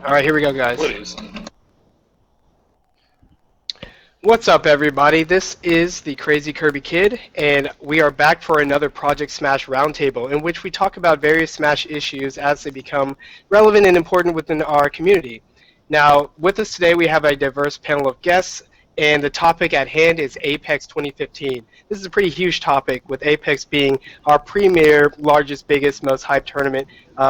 All right, here we go, guys. Please. What's up, everybody? This is the Crazy Kirby Kid, and we are back for another Project Smash Roundtable, in which we talk about various Smash issues as they become relevant and important within our community. Now, with us today, we have a diverse panel of guests, and the topic at hand is Apex 2015. This is a pretty huge topic, with Apex being our premier, largest, biggest, most hyped tournament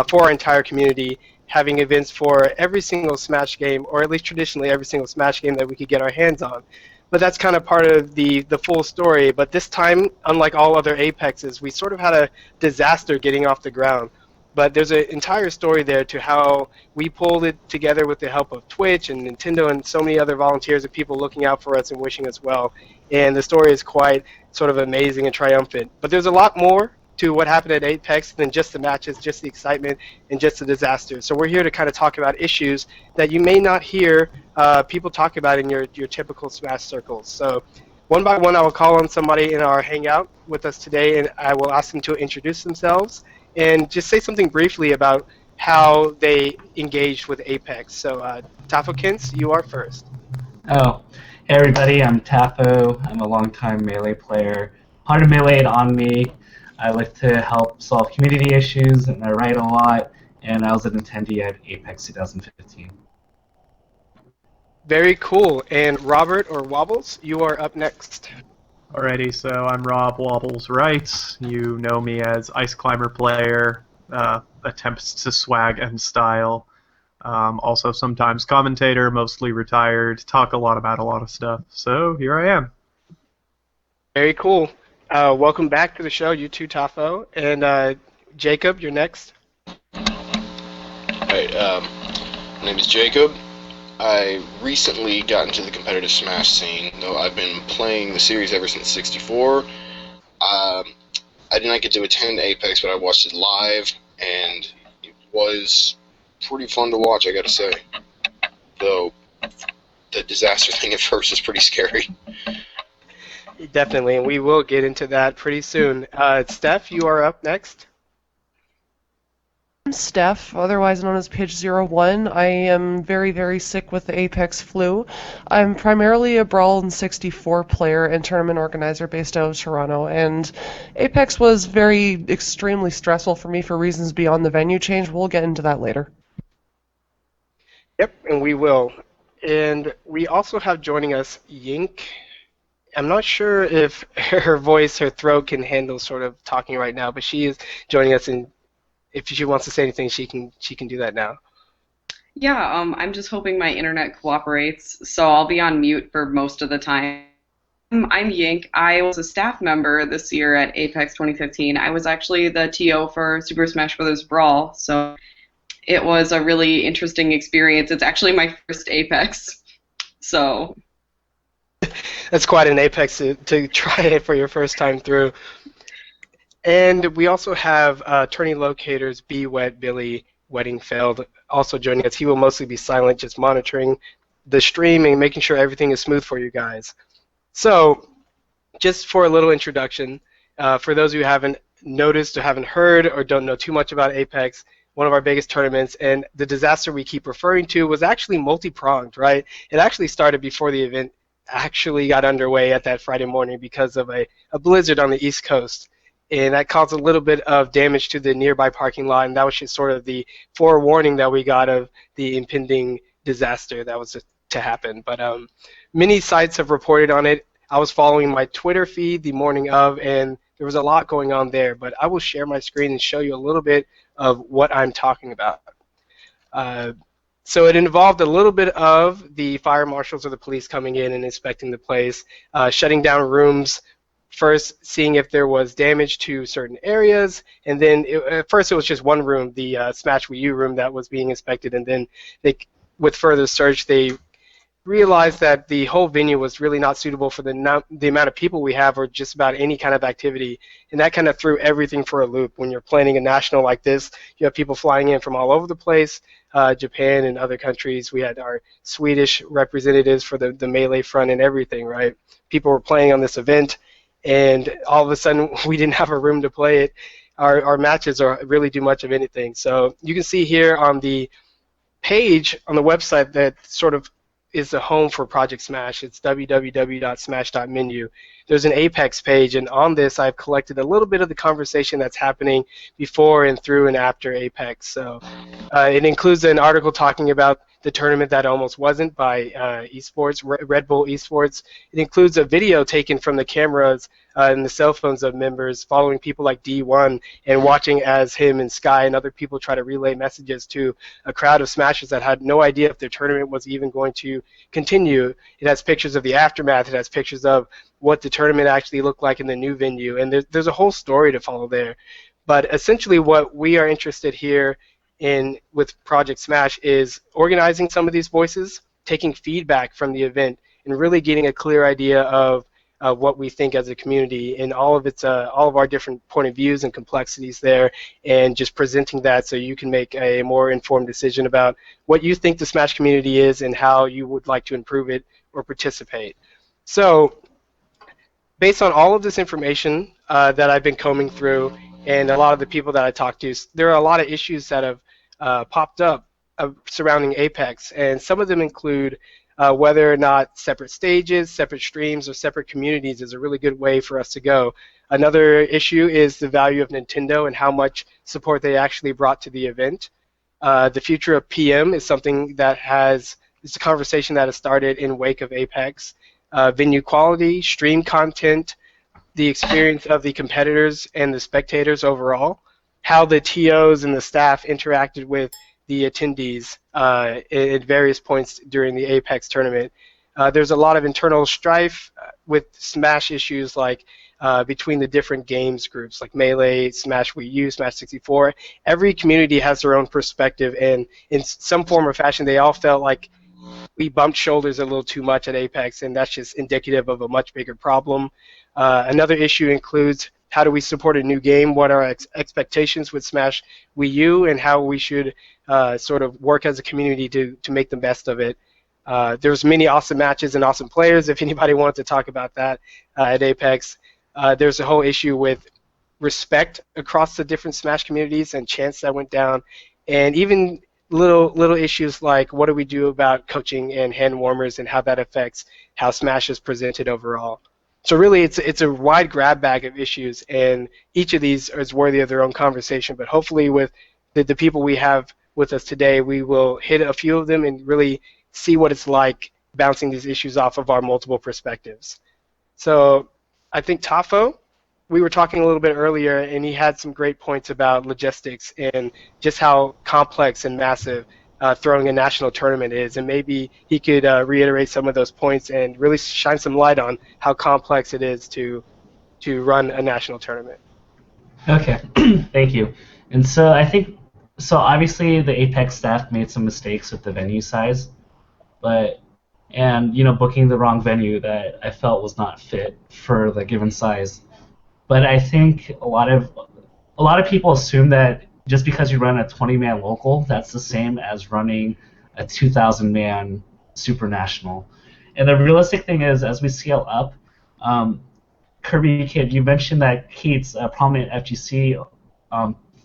for our entire community, having events for every single Smash game, or at least traditionally every single Smash game that we could get our hands on. But that's kind of part of the full story. But this time, unlike all other Apexes, we sort of had a disaster getting off the ground. But there's an entire story there to how we pulled it together with the help of Twitch and Nintendo and so many other volunteers and people looking out for us and wishing us well. And the story is quite sort of amazing and triumphant. But there's a lot more to what happened at Apex than just the matches, just the excitement, and just the disaster. So we're here to kind of talk about issues that you may not hear people talk about in your typical Smash circles. So one by one, I will call on somebody in our hangout with us today, and I will ask them to introduce themselves and just say something briefly about how they engaged with Apex. So Tafokins, you are first. Oh, hey everybody, I'm Tafo. I'm a longtime Melee player. 100 Melee on me. I like to help solve community issues, and I write a lot, and I was an attendee at Apex 2015. Very cool. And Robert, or Wobbles, you are up next. Alrighty, so I'm Rob Wobbles Wright. You know me as Ice Climber player, attempts to swag and style. Also sometimes commentator, mostly retired, talk a lot about a lot of stuff. So here I am. Very cool. Welcome back to the show, you two, Tafo. And Jacob, you're next. Hi, my name is Jacob. I recently got into the competitive Smash scene, though I've been playing the series ever since 64. I did not get to attend Apex, but I watched it live, and it was pretty fun to watch, I gotta say. Though, the disaster thing at first is pretty scary. Definitely, and we will get into that pretty soon. Steph, you are up next. I'm Steph, otherwise known as Pidge01. I am very, very sick with the Apex flu. I'm primarily a Brawl and 64 player and tournament organizer based out of Toronto, and Apex was extremely stressful for me for reasons beyond the venue change. We'll get into that later. Yep, and we will. And we also have joining us Yink. I'm not sure if her voice, her throat can handle sort of talking right now, but she is joining us, and if she wants to say anything, she can do that now. Yeah, I'm just hoping my internet cooperates, so I'll be on mute for most of the time. I'm Yink. I was a staff member this year at Apex 2015. I was actually the TO for Super Smash Bros. Brawl, so it was a really interesting experience. It's actually my first Apex, so... That's quite an Apex to try it for your first time through. And we also have Attorney Locators B. Wet Billy Weddingfeld also joining us. He will mostly be silent, just monitoring the stream and making sure everything is smooth for you guys. So, just for a little introduction, for those who haven't noticed or haven't heard or don't know too much about Apex, one of our biggest tournaments, and the disaster we keep referring to was actually multi-pronged, right? It actually started before the event actually got underway at that Friday morning because of a blizzard on the East Coast. And that caused a little bit of damage to the nearby parking lot, and that was just sort of the forewarning that we got of the impending disaster that was to happen. But many sites have reported on it. I was following my Twitter feed the morning of, and there was a lot going on there. But I will share my screen and show you a little bit of what I'm talking about. So it involved a little bit of the fire marshals or the police coming in and inspecting the place, shutting down rooms, first seeing if there was damage to certain areas, and then at first it was just one room, the Smash Wii U room, that was being inspected, and then with further search they realized that the whole venue was really not suitable for the amount of people we have or just about any kind of activity, and that kind of threw everything for a loop. When you're planning a national like this, you have people flying in from all over the place, Japan and other countries. We had our Swedish representatives for the Melee front and everything, right? People were playing on this event, and all of a sudden we didn't have a room to play it. Our matches are really do much of anything. So you can see here on the page on the website that sort of is the home for Project Smash. It's www.smash.menu. There's an Apex page, and on this I've collected a little bit of the conversation that's happening before and through and after Apex. So it includes an article talking about the tournament that almost wasn't by Red Bull Esports. It includes a video taken from the cameras and the cell phones of members following people like D1 and watching as him and Sky and other people try to relay messages to a crowd of Smashers that had no idea if their tournament was even going to continue. It has pictures of the aftermath. It has pictures of what the tournament actually looked like in the new venue. And there's a whole story to follow there. But essentially what we are interested here in with Project Smash is organizing some of these voices, taking feedback from the event, and really getting a clear idea of what we think as a community and all of our different point of views and complexities there, and just presenting that so you can make a more informed decision about what you think the Smash community is and how you would like to improve it or participate. So based on all of this information that I've been combing through and a lot of the people that I talked to, there are a lot of issues that have popped up surrounding Apex, and some of them include whether or not separate stages, separate streams, or separate communities is a really good way for us to go. Another issue is the value of Nintendo and how much support they actually brought to the event. The future of PM is something that it's a conversation that has started in wake of Apex. Venue quality, stream content, the experience of the competitors and the spectators overall, how the TOs and the staff interacted with the attendees at various points during the Apex tournament. There's a lot of internal strife with Smash issues like between the different games groups like Melee, Smash Wii U, Smash 64. Every community has their own perspective, and in some form or fashion they all felt like we bumped shoulders a little too much at Apex, and that's just indicative of a much bigger problem. Another issue includes how do we support a new game, what are our expectations with Smash Wii U, and how we should sort of work as a community to make the best of it. There's many awesome matches and awesome players, if anybody wanted to talk about that at Apex. There's a whole issue with respect across the different Smash communities and chants that went down, and even little issues like what do we do about coaching and hand warmers and how that affects how Smash is presented overall. So really it's a wide grab bag of issues, and each of these is worthy of their own conversation, but hopefully with the people we have with us today, we will hit a few of them and really see what it's like bouncing these issues off of our multiple perspectives. So I think Tafo, we were talking a little bit earlier, and he had some great points about logistics and just how complex and massive throwing a national tournament is, and maybe he could reiterate some of those points and really shine some light on how complex it is to run a national tournament. Okay, thank you. And so I think, so obviously the Apex staff made some mistakes with the venue size, and booking the wrong venue that I felt was not fit for the given size. But I think a lot of people assume that just because you run a 20-man local, that's the same as running a 2,000-man super national. And the realistic thing is, as we scale up, Kirby Kid, you mentioned that Keats, a prominent FGC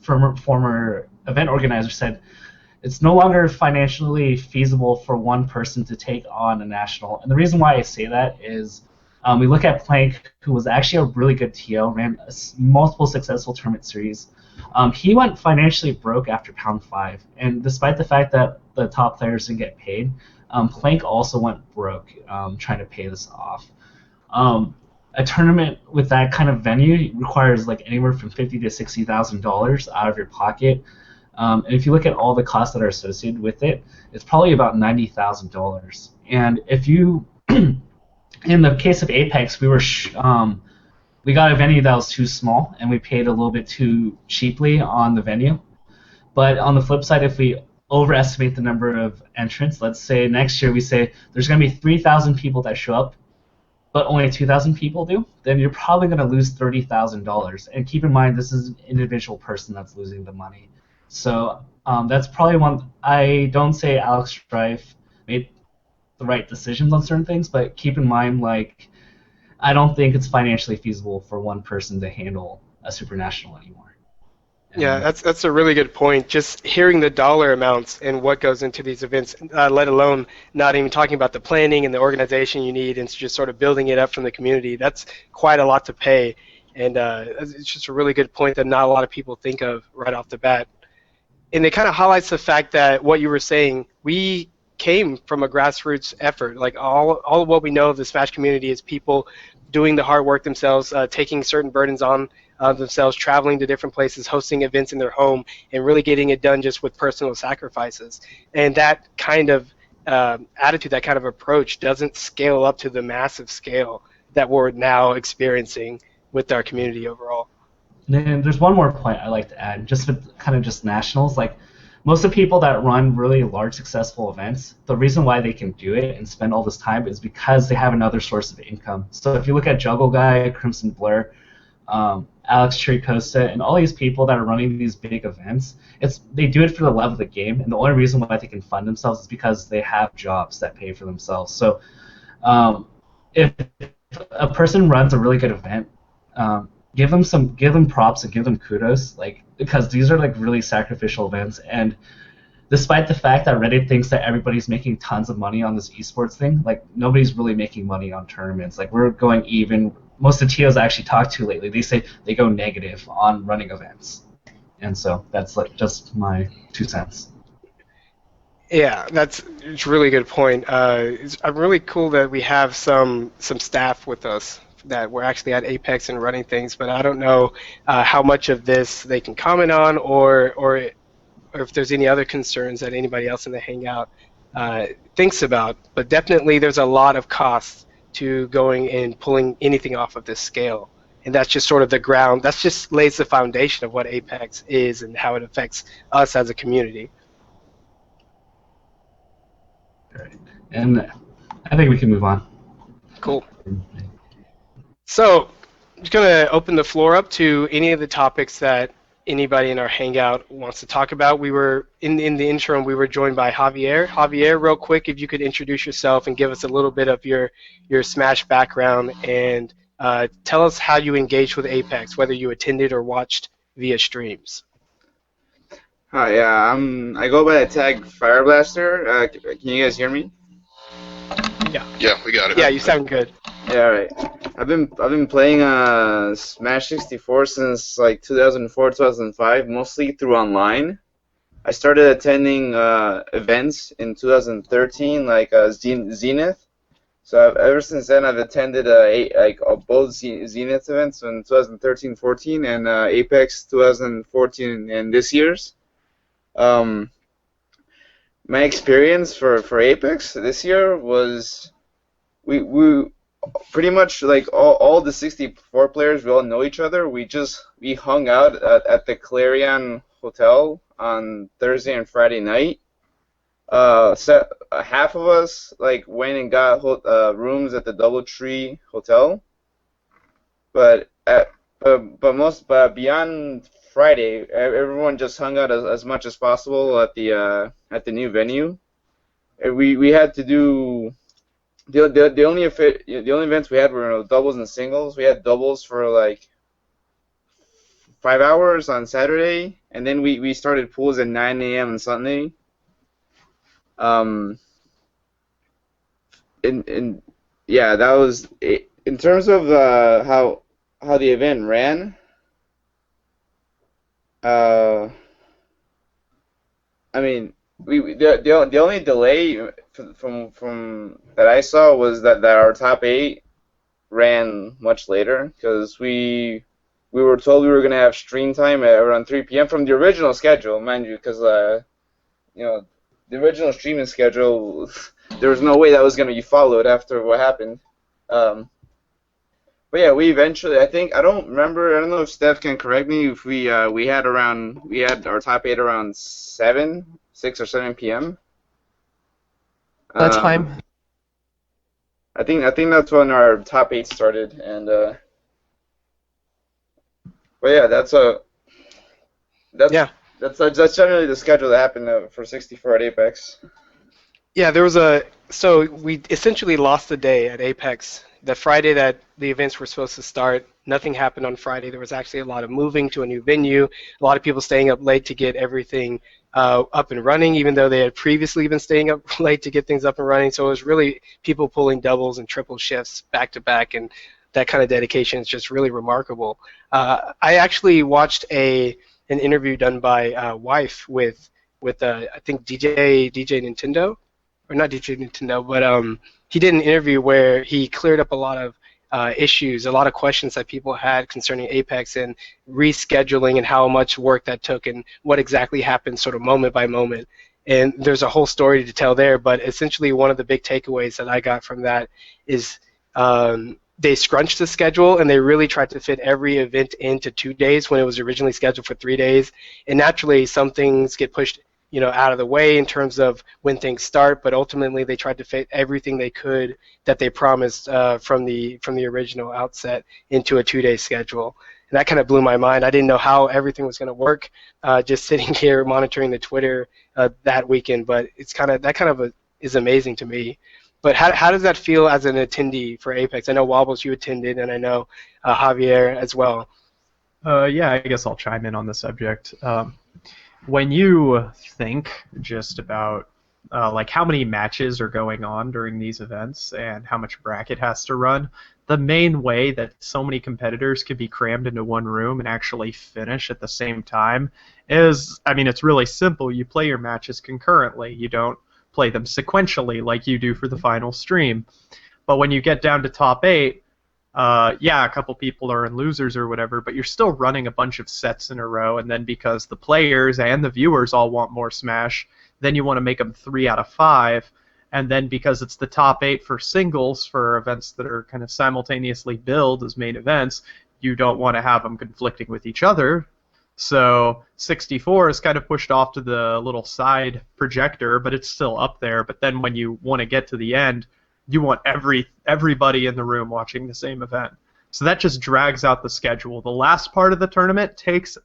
former event organizer, said it's no longer financially feasible for one person to take on a national. And the reason why I say that is we look at Plank, who was actually a really good TO, ran multiple successful tournament series. He went financially broke after Pound 5, and despite the fact that the top players didn't get paid, Plank also went broke trying to pay this off. A tournament with that kind of venue requires like anywhere from $50,000 to $60,000 out of your pocket. And if you look at all the costs that are associated with it, it's probably about $90,000. And if you in the case of Apex, we got a venue that was too small, and we paid a little bit too cheaply on the venue. But on the flip side, if we overestimate the number of entrants, let's say next year we say there's going to be 3,000 people that show up, but only 2,000 people do, then you're probably going to lose $30,000. And keep in mind, this is an individual person that's losing the money. So that's probably one. I don't say Alex Strife made the right decisions on certain things, but keep in mind, like, I don't think it's financially feasible for one person to handle a super national anymore. Yeah, that's a really good point. Just hearing the dollar amounts and what goes into these events, let alone not even talking about the planning and the organization you need, and just sort of building it up from the community. That's quite a lot to pay, and it's just a really good point that not a lot of people think of right off the bat. And it kind of highlights the fact that what you were saying, we came from a grassroots effort. Like all of what we know of the Smash community is people doing the hard work themselves, taking certain burdens on themselves, traveling to different places, hosting events in their home, and really getting it done just with personal sacrifices. And that kind of attitude, that kind of approach doesn't scale up to the massive scale that we're now experiencing with our community overall. And there's one more point I like to add, just with kind of just nationals. Like most of the people that run really large, successful events, the reason why they can do it and spend all this time is because they have another source of income. So if you look at Juggle Guy, Crimson Blur, Alex Chiricosta, and all these people that are running these big events, they do it for the love of the game, and the only reason why they can fund themselves is because they have jobs that pay for themselves. So if a person runs a really good event, give them props and give them kudos, like, because these are like really sacrificial events. And despite the fact that Reddit thinks that everybody's making tons of money on this esports thing, like nobody's really making money on tournaments. Like we're going even. Most of the TOs I actually talked to lately, they say they go negative on running events. And so that's like just my 2 cents. Yeah, it's a really good point. It's really cool that we have some staff with us that we're actually at Apex and running things, but I don't know how much of this they can comment on, or if there's any other concerns that anybody else in the Hangout thinks about. But definitely there's a lot of costs to going and pulling anything off of this scale. And that's just sort of the ground, that just lays the foundation of what Apex is and how it affects us as a community. Right. And I think we can move on. Cool. So, I'm just going to open the floor up to any of the topics that anybody in our Hangout wants to talk about. We were, in the intro, we were joined by Javier. Javier, real quick, if you could introduce yourself and give us a little bit of your Smash background, and tell us how you engaged with Apex, whether you attended or watched via streams. Hi, I go by the tag Fire Blaster. Can you guys hear me? Yeah, we got it. Yeah, you sound good. Yeah, all right. I've been playing Smash 64 since like 2004, 2005, mostly through online. I started attending events in 2013, like Zenith. So ever since then, I've attended both Zenith events in 2013-14 and Apex 2014 and this year's. My experience for Apex this year was we pretty much like all the 64 players, we all know each other. We hung out at the Clarion Hotel on Thursday and Friday night. Half of us like went and got rooms at the DoubleTree Hotel, but beyond Friday, everyone just hung out as much as possible at the new venue. We had to do the only events we had were doubles and singles. We had doubles for like 5 hours on Saturday, and then we started pools at 9 a.m. on Sunday. Yeah, that was it. In terms of how the event ran. I mean, the only delay from that I saw was that our top 8 ran much later, because we were told we were gonna have stream time at around 3 p.m. from the original schedule, mind you, because the original streaming schedule, there was no way that was gonna be followed after what happened. But yeah, we eventually, I don't know if Steph can correct me, if we had our top 8 around 6 or 7 p.m. That's fine. I think that's when our top 8 started, and but yeah, that's generally the schedule that happened for 64 at Apex. Yeah, so we essentially lost the day at Apex. The Friday that the events were supposed to start, nothing happened on Friday. There was actually a lot of moving to a new venue, a lot of people staying up late to get everything up and running, even though they had previously been staying up late to get things up and running. So it was really people pulling doubles and triple shifts back to back, and that kind of dedication is just really remarkable. I actually watched an interview done by Wife with I think DJ Nintendo, or not DJ Nintendo, but he did an interview where he cleared up a lot of issues, a lot of questions that people had concerning Apex and rescheduling and how much work that took and what exactly happened sort of moment by moment. And there's a whole story to tell there, but essentially one of the big takeaways that I got from that is they scrunched the schedule and they really tried to fit every event into 2 days when it was originally scheduled for 3 days. And naturally, some things get pushed out of the way in terms of when things start, but ultimately they tried to fit everything they could that they promised from the original outset into a 2-day schedule. And that kind of blew my mind. I didn't know how everything was going to work, just sitting here monitoring the Twitter that weekend, but is amazing to me. But how does that feel as an attendee for Apex? I know Wobbles, you attended, and I know Javier as well. Yeah, I guess I'll chime in on the subject. When you think just about like how many matches are going on during these events and how much bracket has to run, the main way that so many competitors can be crammed into one room and actually finish at the same time is, I mean, it's really simple. You play your matches concurrently. You don't play them sequentially like you do for the final stream. But when you get down to top 8, yeah, a couple people are in losers or whatever, but you're still running a bunch of sets in a row, and then because the players and the viewers all want more Smash, then you want to make them 3 out of 5, and then because it's the top 8 for singles for events that are kind of simultaneously billed as main events, you don't want to have them conflicting with each other. So 64 is kind of pushed off to the little side projector, but it's still up there. But then when you want to get to the end, you want everybody in the room watching the same event. So that just drags out the schedule. The last part of the tournament takes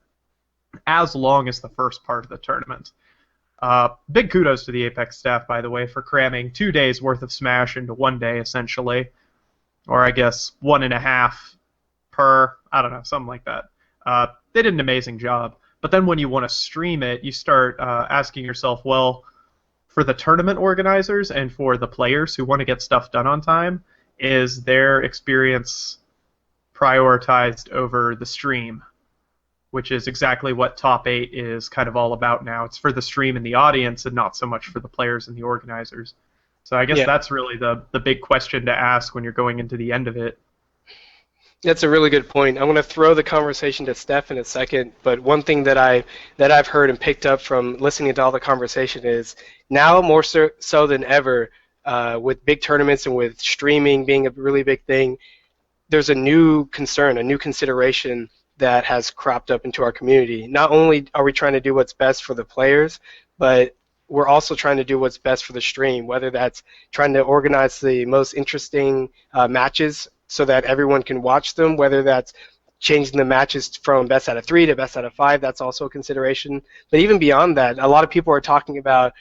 as long as the first part of the tournament. Big kudos to the Apex staff, by the way, for cramming 2 days worth of Smash into 1 day, essentially. Or I guess 1.5 per, I don't know, something like that. They did an amazing job. But then when you want to stream it, you start asking yourself, well, for the tournament organizers and for the players who want to get stuff done on time, is their experience prioritized over the stream? Which is exactly what Top 8 is kind of all about now. It's for the stream and the audience and not so much for the players and the organizers. So I guess that's really the big question to ask when you're going into the end of it. That's a really good point. I'm going to throw the conversation to Steph in a second, but one thing that I've heard and picked up from listening to all the conversation is now more so than ever, with big tournaments and with streaming being a really big thing, there's a new concern, a new consideration that has cropped up into our community. Not only are we trying to do what's best for the players, but we're also trying to do what's best for the stream, whether that's trying to organize the most interesting matches so that everyone can watch them, whether that's changing the matches from best out of 3 to best out of 5, that's also a consideration. But even beyond that, a lot of people are talking about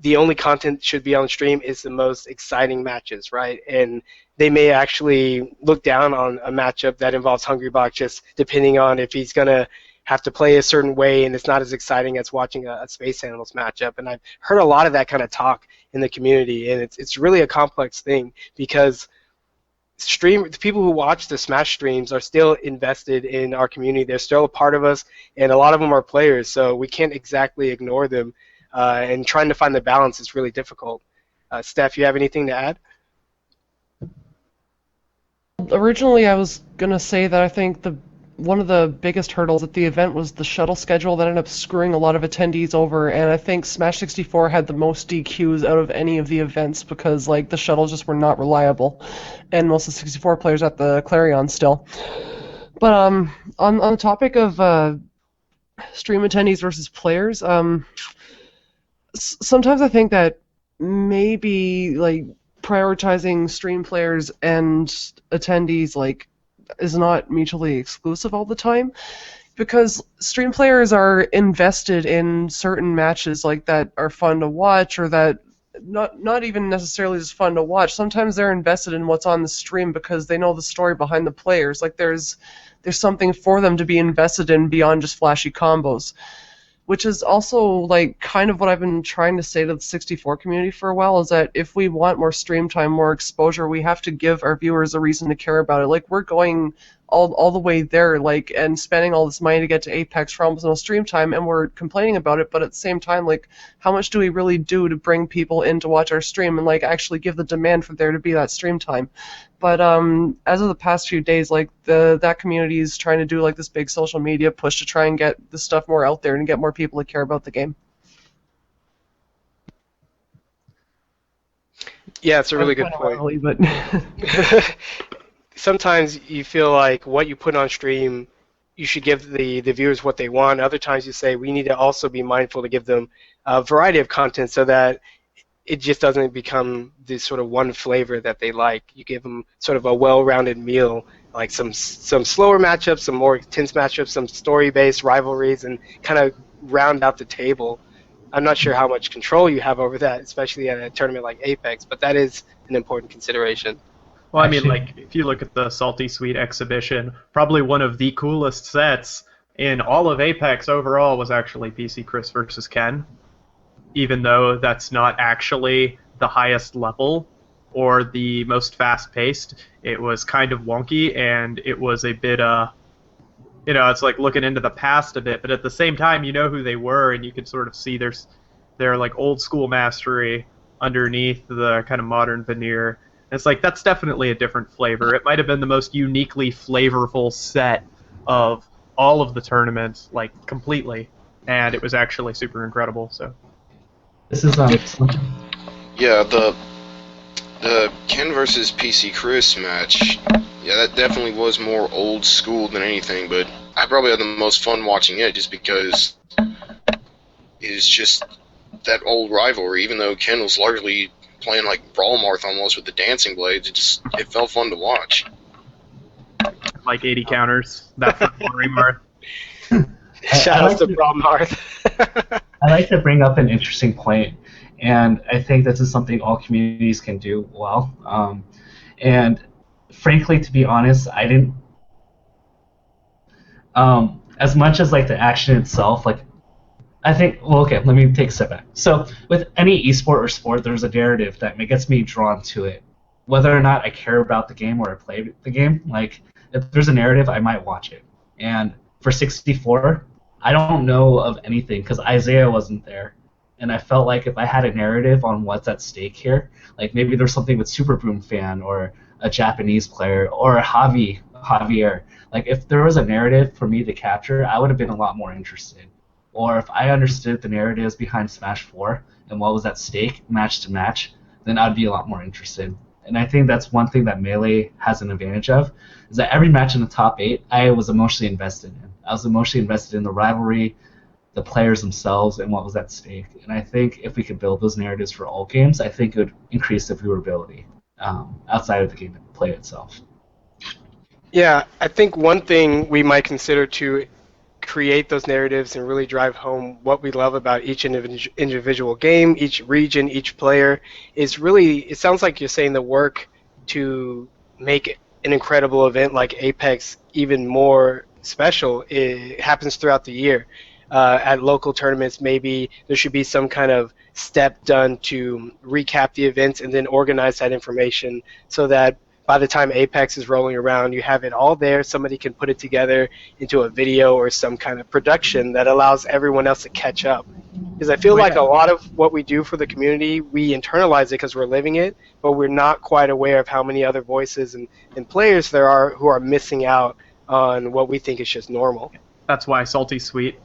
the only content that should be on stream is the most exciting matches, right? And they may actually look down on a matchup that involves Hungrybox just depending on if he's going to have to play a certain way and it's not as exciting as watching a Space Animals matchup. And I've heard a lot of that kind of talk in the community, and it's really a complex thing because the people who watch the Smash streams are still invested in our community. They're still a part of us, and a lot of them are players, so we can't exactly ignore them. And trying to find the balance is really difficult. Steph, you have anything to add? Originally, I was going to say that I think one of the biggest hurdles at the event was the shuttle schedule that ended up screwing a lot of attendees over, and I think Smash 64 had the most DQs out of any of the events because the shuttles just were not reliable, and most of the 64 players at the Clarion still. But on the topic of stream attendees versus players, sometimes I think that maybe prioritizing stream players and attendees is not mutually exclusive all the time, because stream players are invested in certain matches that are fun to watch or that not even necessarily just fun to watch. Sometimes they're invested in what's on the stream because they know the story behind the players. Like there's something for them to be invested in beyond just flashy combos, which is also like kind of what I've been trying to say to the 64 community for a while, is that if we want more stream time, more exposure, we have to give our viewers a reason to care about it. Like we're going all the way there, like, and spending all this money to get to Apex for almost no stream time, and we're complaining about it, but at the same time, like, how much do we really do to bring people in to watch our stream and like actually give the demand for there to be that stream time? But as of the past few days, like that community is trying to do like this big social media push to try and get the stuff more out there and get more people to care about the game. Yeah, it's a really good Kinda point. early, but Sometimes you feel like what you put on stream, you should give the viewers what they want. Other times you say we need to also be mindful to give them a variety of content so that it just doesn't become this sort of one flavor that they like. You give them sort of a well-rounded meal, like some slower matchups, some more intense matchups, some story-based rivalries, and kind of round out the table. I'm not sure how much control you have over that, especially at a tournament like Apex, but that is an important consideration. Well, I mean, Actually- like, if you look at the Salty Sweet exhibition, probably one of the coolest sets in all of Apex overall was actually PC Chris versus Ken, even though that's not actually the highest level or the most fast-paced. It was kind of wonky, and it was a bit, it's like looking into the past a bit, but at the same time, you know who they were, and you could sort of see their like old-school mastery underneath the kind of modern veneer. It's like, that's definitely a different flavor. It might have been the most uniquely flavorful set of all of the tournaments, like, completely. And it was actually super incredible, so. This is Yeah, the Ken versus PC Chris match, yeah, that definitely was more old school than anything, but I probably had the most fun watching it just because it's just that old rivalry. Even though Ken was largely playing like Brawl Marth almost with the dancing blades, it felt fun to watch. Like 80 counters, that for Glory Marth. Shout I out like to to- Brawl Marth. I like to bring up an interesting point, and I think this is something all communities can do well. And frankly, to be honest, I didn't. As much as like the action itself, like I think. Well, okay, let me take a step back. So with any esport or sport, there's a narrative that gets me drawn to it, whether or not I care about the game or I play the game. Like if there's a narrative, I might watch it. And for 64, I don't know of anything because Isaiah wasn't there, and I felt like if I had a narrative on what's at stake here, like maybe there's something with Super Boom fan or a Japanese player or Javier. Like if there was a narrative for me to capture, I would have been a lot more interested. Or if I understood the narratives behind Smash 4 and what was at stake, match to match, then I'd be a lot more interested. And I think that's one thing that Melee has an advantage of, is that every match in the top 8, I was emotionally invested in. I was emotionally invested in the rivalry, the players themselves, and what was at stake. And I think if we could build those narratives for all games, I think it would increase the viewability outside of the gameplay itself. Yeah, I think one thing we might consider to create those narratives and really drive home what we love about each individual game, each region, each player is really, it sounds like you're saying the work to make an incredible event like Apex even more special, it happens throughout the year. At local tournaments, maybe there should be some kind of step done to recap the events and then organize that information so that by the time Apex is rolling around, you have it all there. Somebody can put it together into a video or some kind of production that allows everyone else to catch up. Because I feel like a lot of what we do for the community, we internalize it because we're living it, but we're not quite aware of how many other voices and players there are who are missing out on what we think is just normal. That's why Salty Sweet,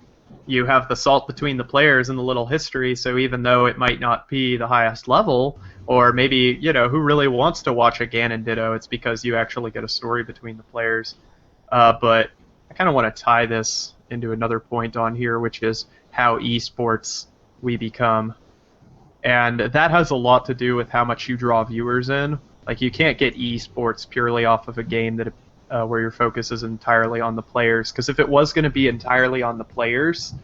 you have the salt between the players and the little history, so even though it might not be the highest level, or maybe, who really wants to watch a Ganon Ditto, it's because you actually get a story between the players. But I kind of want to tie this into another point on here, which is how esports we become. And that has a lot to do with how much you draw viewers in. Like, you can't get esports purely off of a game that where your focus is entirely on the players. Because if it was going to be entirely on the players,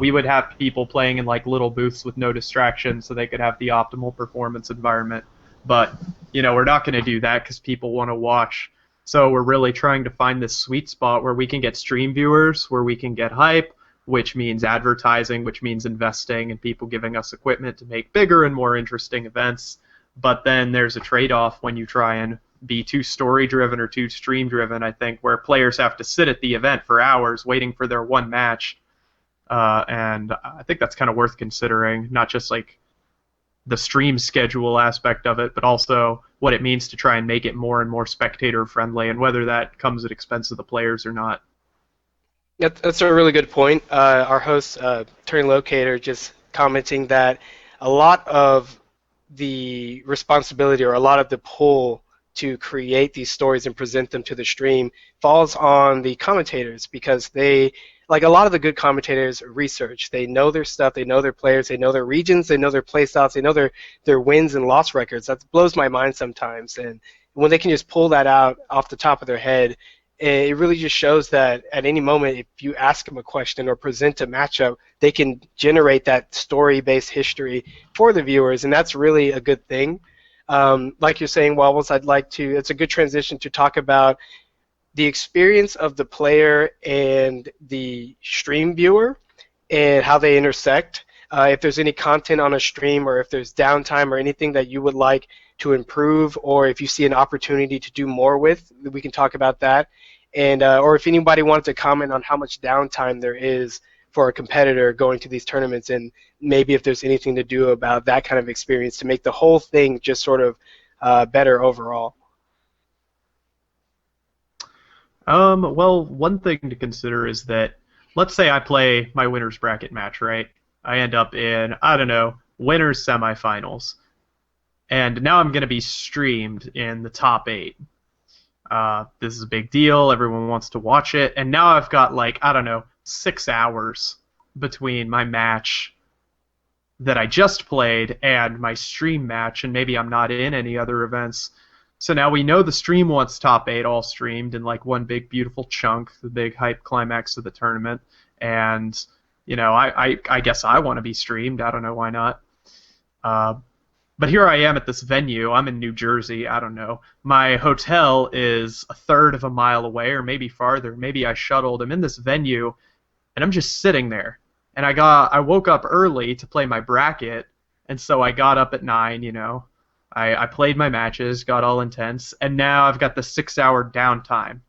we would have people playing in like little booths with no distractions so they could have the optimal performance environment. But we're not going to do that because people want to watch. So we're really trying to find this sweet spot where we can get stream viewers, where we can get hype, which means advertising, which means investing and people giving us equipment to make bigger and more interesting events. But then there's a trade-off when you try and be too story-driven or too stream-driven, I think, where players have to sit at the event for hours waiting for their one match. And I think that's kind of worth considering, not just like the stream schedule aspect of it, but also what it means to try and make it more and more spectator-friendly, and whether that comes at expense of the players or not. That's a really good point. Our host, Turning Locator, just commenting that a lot of the responsibility or a lot of the pull to create these stories and present them to the stream falls on the commentators, because they, like a lot of the good commentators, research. They know their stuff, they know their players, they know their regions, they know their play styles, they know their wins and loss records. That blows my mind sometimes. And when they can just pull that out off the top of their head, it really just shows that at any moment, if you ask them a question or present a matchup, they can generate that story-based history for the viewers, and that's really a good thing. Like you're saying, Wobbles, it's a good transition to talk about the experience of the player and the stream viewer and how they intersect. If there's any content on a stream, or if there's downtime or anything that you would like to improve, or if you see an opportunity to do more with, we can talk about that. And or if anybody wanted to comment on how much downtime there is for a competitor going to these tournaments, and maybe if there's anything to do about that kind of experience to make the whole thing just sort of better overall. Well, one thing to consider is that, let's say I play my winner's bracket match, right? I end up in, I don't know, winner's semifinals. And now I'm going to be streamed in the top 8. This is a big deal. Everyone wants to watch it. And now I've got, like, I don't know, 6 hours between my match that I just played and my stream match, and maybe I'm not in any other events. So now we know the stream wants top 8 all streamed in like one big beautiful chunk, the big hype climax of the tournament. And, I guess I want to be streamed. I don't know why not. But here I am at this venue. I'm in New Jersey. I don't know. My hotel is a third of a mile away, or maybe farther. Maybe I shuttled. I'm in this venue, and I'm just sitting there. And I woke up early to play my bracket, and so I got up at 9. I played my matches, got all intense, and now I've got the 6-hour downtime.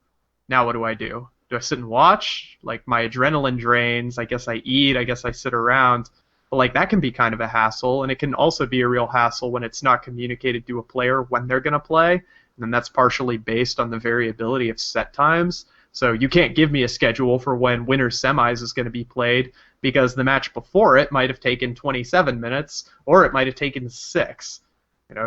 Now what do? Do I sit and watch? Like, my adrenaline drains. I guess I eat. I guess I sit around. But like, that can be kind of a hassle, and it can also be a real hassle when it's not communicated to a player when they're going to play, and then that's partially based on the variability of set times. So you can't give me a schedule for when winner's semis is going to be played, because the match before it might have taken 27 minutes, or it might have taken 6.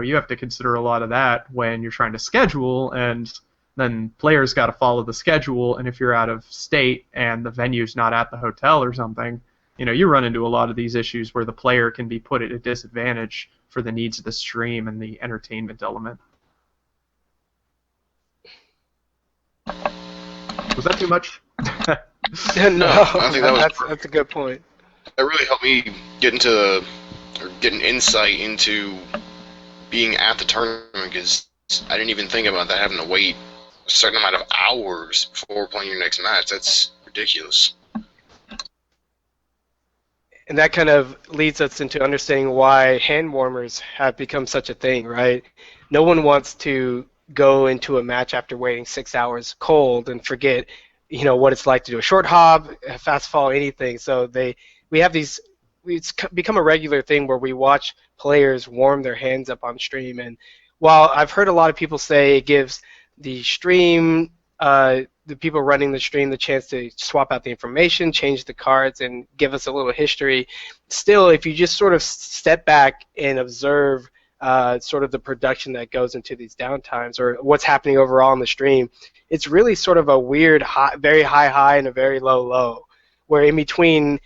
You have to consider a lot of that when you're trying to schedule, and then players got to follow the schedule, and if you're out of state and the venue's not at the hotel or something, you run into a lot of these issues where the player can be put at a disadvantage for the needs of the stream and the entertainment element. Was that too much? No, I think that's a good point. That really helped me get an insight into being at the tournament, because I didn't even think about that, having to wait a certain amount of hours before playing your next match. That's ridiculous. And that kind of leads us into understanding why hand warmers have become such a thing, right? No one wants to go into a match after waiting 6 hours cold and forget, what it's like to do a short hob, a fast fall, anything. So it's become a regular thing where we watch players warm their hands up on stream. And while I've heard a lot of people say it gives the stream, the people running the stream, the chance to swap out the information, change the cards, and give us a little history. Still, if you just sort of step back and observe sort of the production that goes into these downtimes, or what's happening overall on the stream, it's really sort of a weird, very high and a very low, where in between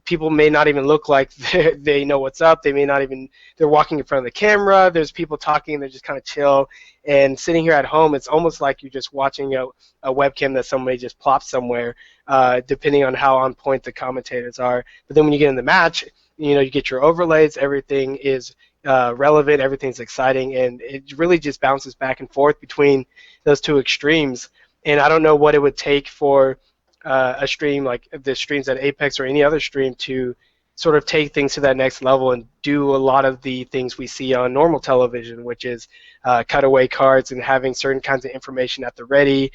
people may not even look like they know what's up. They may not even, they're walking in front of the camera. There's people talking, they're just kind of chill. And sitting here at home, it's almost like you're just watching a webcam that somebody just plopped somewhere, depending on how on point the commentators are. But then when you get in the match, you get your overlays, everything is relevant, everything's exciting, and it really just bounces back and forth between those two extremes. And I don't know what it would take for a stream like the streams at Apex or any other stream to sort of take things to that next level and do a lot of the things we see on normal television, which is cutaway cards and having certain kinds of information at the ready,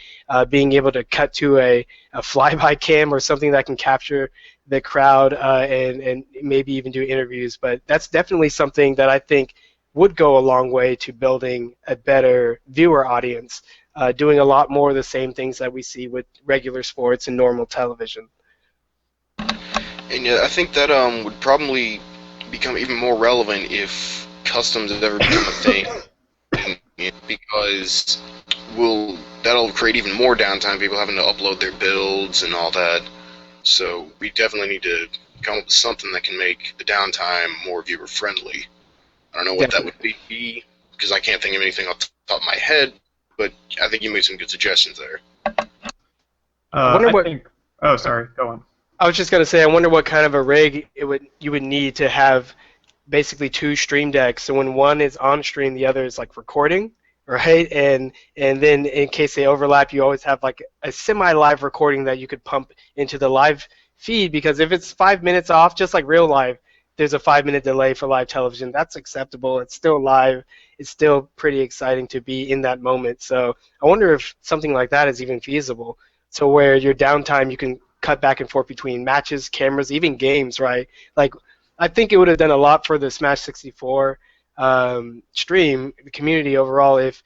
being able to cut to a flyby cam or something that can capture the crowd and maybe even do interviews. But that's definitely something that I think would go a long way to building a better viewer audience, doing a lot more of the same things that we see with regular sports and normal television. And yeah, I think that would probably become even more relevant if customs ever become a thing, because that'll create even more downtime, people having to upload their builds and all that. So we definitely need to come up with something that can make the downtime more viewer friendly. I don't know what that would be, because I can't think of anything off the top of my head, but I think you made some good suggestions there. Oh, sorry. Go on. I was just going to say, I wonder what kind of a rig you would need to have basically two stream decks. So when one is on stream, the other is like recording, right? And then in case they overlap, you always have like a semi-live recording that you could pump into the live feed, because if it's 5 minutes off, just like real live, there's a 5-minute delay for live television. That's acceptable. It's still live. It's still pretty exciting to be in that moment. So I wonder if something like that is even feasible. So where your downtime, you can cut back and forth between matches, cameras, even games, right? Like, I think it would have done a lot for the Smash 64 stream, the community overall, if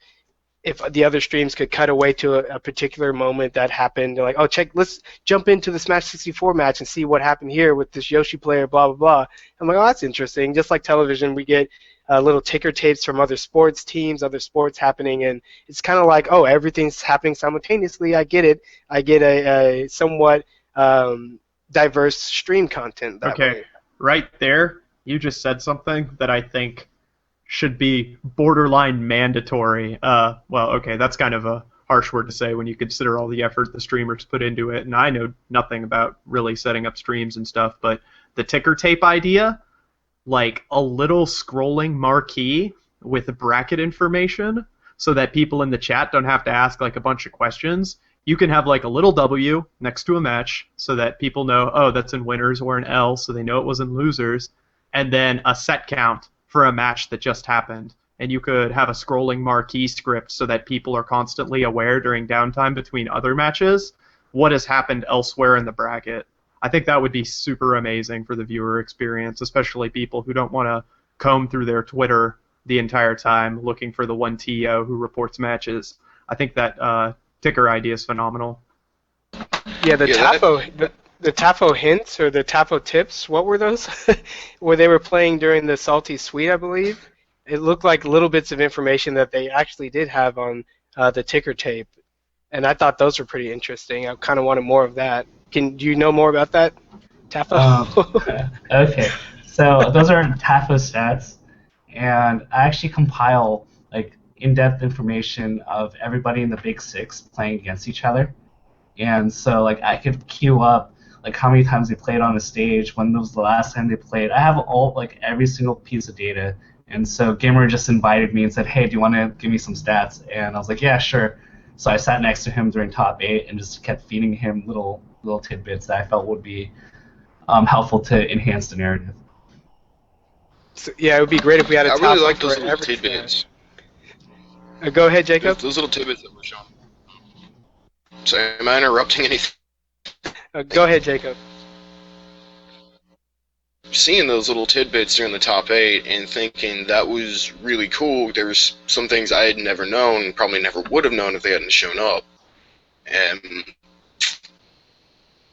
the other streams could cut away to a particular moment that happened. They're like, oh, let's jump into the Smash 64 match and see what happened here with this Yoshi player, blah, blah, blah. I'm like, oh, that's interesting. Just like television, we get little ticker tapes from other sports teams, other sports happening, and it's kind of like, oh, everything's happening simultaneously. I get it. I get a somewhat diverse stream content that way. Right there, you just said something that I think should be borderline mandatory. Well, okay, that's kind of a harsh word to say when you consider all the effort the streamers put into it, and I know nothing about really setting up streams and stuff, but the ticker tape idea, like a little scrolling marquee with bracket information so that people in the chat don't have to ask like a bunch of questions. You can have like a little W next to a match so that people know, oh, that's in winners, or an L so they know it was in losers, and then a set count for a match that just happened. And you could have a scrolling marquee script so that people are constantly aware during downtime between other matches what has happened elsewhere in the bracket. I think that would be super amazing for the viewer experience, especially people who don't want to comb through their Twitter the entire time looking for the one TO who reports matches. I think that ticker idea is phenomenal. Yeah, the Tafo hints or the Tafo tips, what were those? Where they were playing during the Salty Suite, I believe. It looked like little bits of information that they actually did have on the ticker tape, and I thought those were pretty interesting. I kind of wanted more of that. Do you know more about that, Tafo? Okay, so those are Tafo stats, and I actually compile like in-depth information of everybody in the Big Six playing against each other. And so like I could queue up like how many times they played on a stage, when was the last time they played. I have every single piece of data. And so Gamer just invited me and said, hey, do you want to give me some stats? And I was like, yeah, sure. So I sat next to him during top 8 and just kept feeding him little tidbits that I felt would be helpful to enhance the narrative. So, yeah, it would be great if we had a I really like those little tidbits. Go ahead, Jacob. Those little tidbits that were shown. So am I interrupting anything? Go ahead, Jacob. Seeing those little tidbits during the top 8 and thinking that was really cool. There was some things I had never known, probably never would have known if they hadn't shown up. And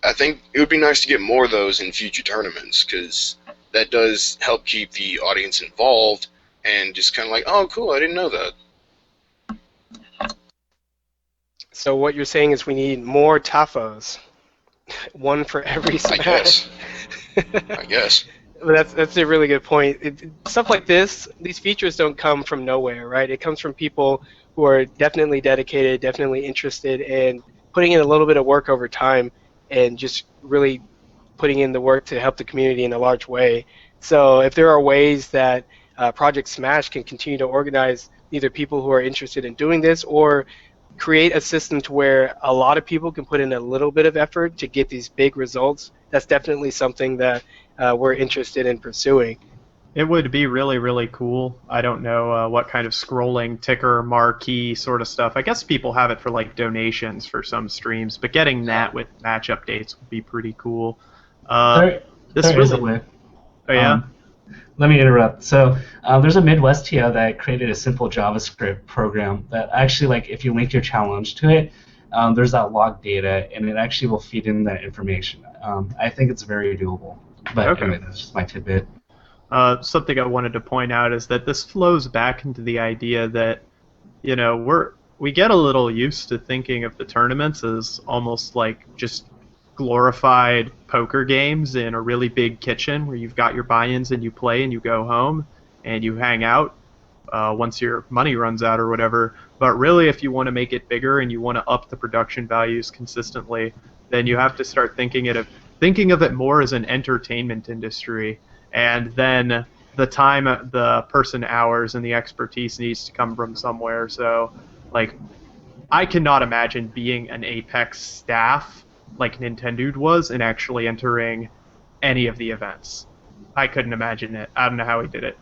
I think it would be nice to get more of those in future tournaments, because that does help keep the audience involved and just kind of like, oh, cool, I didn't know that. So what you're saying is we need more Tafos. One for every I smash. guess. I guess. But that's a really good point. Stuff like this, these features don't come from nowhere, right? It comes from people who are definitely dedicated, definitely interested, and putting in a little bit of work over time, and just really putting in the work to help the community in a large way. So if there are ways that Project Smash can continue to organize either people who are interested in doing this or create a system to where a lot of people can put in a little bit of effort to get these big results, that's definitely something that we're interested in pursuing. It would be really, really cool. I don't know what kind of scrolling ticker marquee sort of stuff. I guess people have it for like donations for some streams, but getting that with match updates would be pretty cool. There, This there is a really, way. oh yeah, Let me interrupt. So there's a Midwest TO that created a simple JavaScript program that actually, like, if you link your challenge to it, there's that log data, and it actually will feed in that information. I think it's very doable. But Okay. anyway, that's just my tidbit. Something I wanted to point out is that this flows back into the idea that, you know, we get a little used to thinking of the tournaments as almost like just glorified poker games in a really big kitchen where you've got your buy-ins and you play and you go home and you hang out once your money runs out or whatever. But really, if you want to make it bigger and you want to up the production values consistently, then you have to start thinking of it more as an entertainment industry. And then the time, the person hours, and the expertise needs to come from somewhere. So, like, I cannot imagine being an Apex staff like Nintendo was and actually entering any of the events. I couldn't imagine it. I don't know how he did it.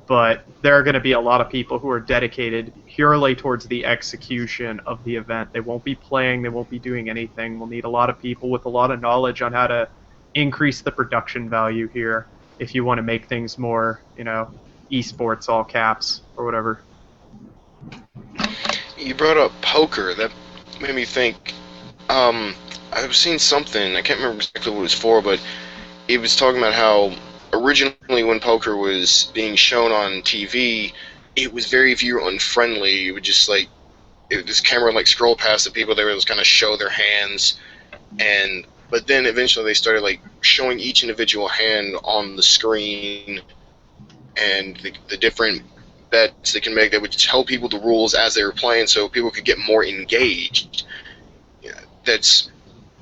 But there are going to be a lot of people who are dedicated purely towards the execution of the event. They won't be playing, they won't be doing anything. We'll need a lot of people with a lot of knowledge on how to increase the production value here if you want to make things more, you know, esports, all caps, or whatever. You brought up poker. That made me think. I've seen something. I can't remember exactly what it was for, but it was talking about how originally when poker was being shown on TV, it was very viewer unfriendly. It would just like this camera would like scroll past the people. They would just kind of show their hands, but then eventually they started like showing each individual hand on the screen and the different bets they can make. They would tell people the rules as they were playing, so people could get more engaged. Yeah, that's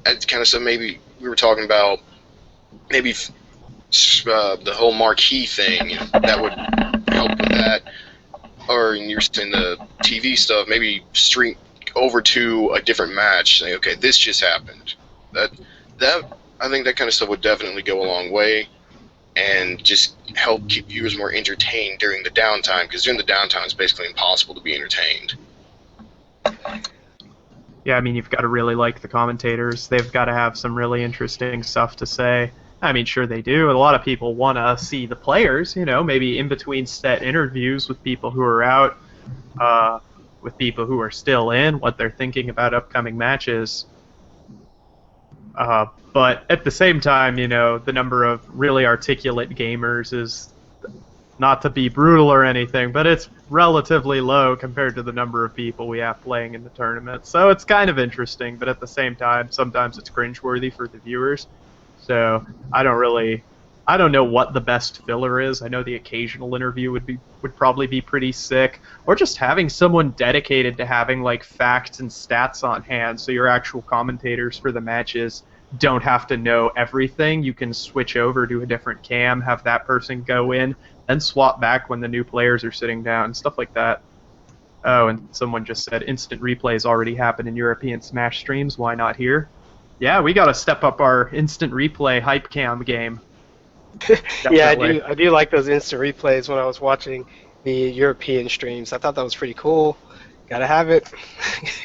kind of stuff. Maybe we were talking about maybe the whole marquee thing, that would help with that. Or you're saying the TV stuff, maybe stream over to a different match. Say, okay, this just happened. That I think that kind of stuff would definitely go a long way, and just help keep viewers more entertained during the downtime. Because during the downtime, it's basically impossible to be entertained. Yeah, I mean, you've got to really like the commentators. They've got to have some really interesting stuff to say. I mean, sure they do. A lot of people want to see the players, you know, maybe in between set interviews with people who are out, with people who are still in, what they're thinking about upcoming matches. But at the same time, you know, the number of really articulate gamers is, not to be brutal or anything, but it's relatively low compared to the number of people we have playing in the tournament. So it's kind of interesting, but at the same time, sometimes it's cringeworthy for the viewers. So I don't know what the best filler is. I know the occasional interview would probably be pretty sick, or just having someone dedicated to having like facts and stats on hand, so your actual commentators for the matches don't have to know everything. You can switch over to a different cam, have that person go in, then swap back when the new players are sitting down, stuff like that. Oh, and someone just said instant replays already happen in European Smash streams. Why not here? Yeah, we got to step up our instant replay hype cam game. Yeah, I do like those instant replays when I was watching the European streams. I thought that was pretty cool. Gotta have it.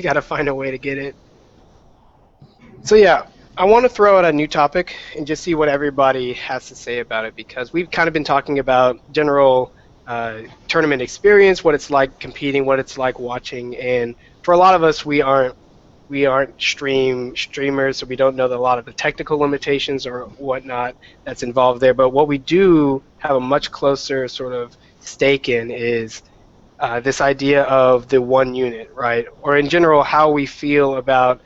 Gotta find a way to get it. So yeah, I want to throw out a new topic and just see what everybody has to say about it, because we've kind of been talking about general tournament experience, what it's like competing, what it's like watching, and for a lot of us, we aren't streamers, so we don't know a lot of the technical limitations or whatnot that's involved there. But what we do have a much closer sort of stake in is this idea of the one unit, right? Or in general, how we feel about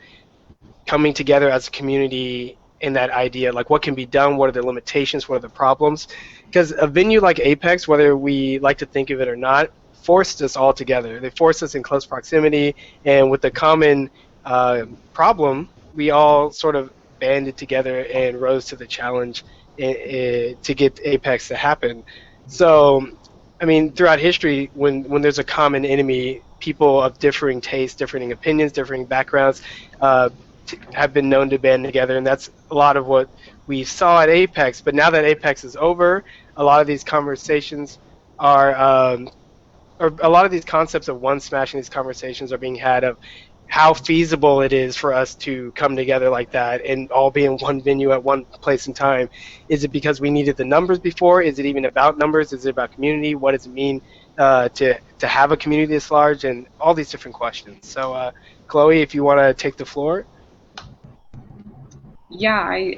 coming together as a community in that idea, like what can be done, what are the limitations, what are the problems, because a venue like Apex, whether we like to think of it or not, forced us all together. They forced us in close proximity, and with the common problem, we all sort of banded together and rose to the challenge to get Apex to happen. So, I mean, throughout history, when there's a common enemy, people of differing tastes, differing opinions, differing backgrounds uh, have been known to band together, and that's a lot of what we saw at Apex. But now that Apex is over, a lot of these conversations are or a lot of these concepts of one smashing these conversations are being had of how feasible it is for us to come together like that and all be in one venue at one place and time. Is it because we needed the numbers before? Is it even about numbers? Is it about community? What does it mean to have a community this large? And all these different questions. So, Chloe, if you want to take the floor. Yeah, I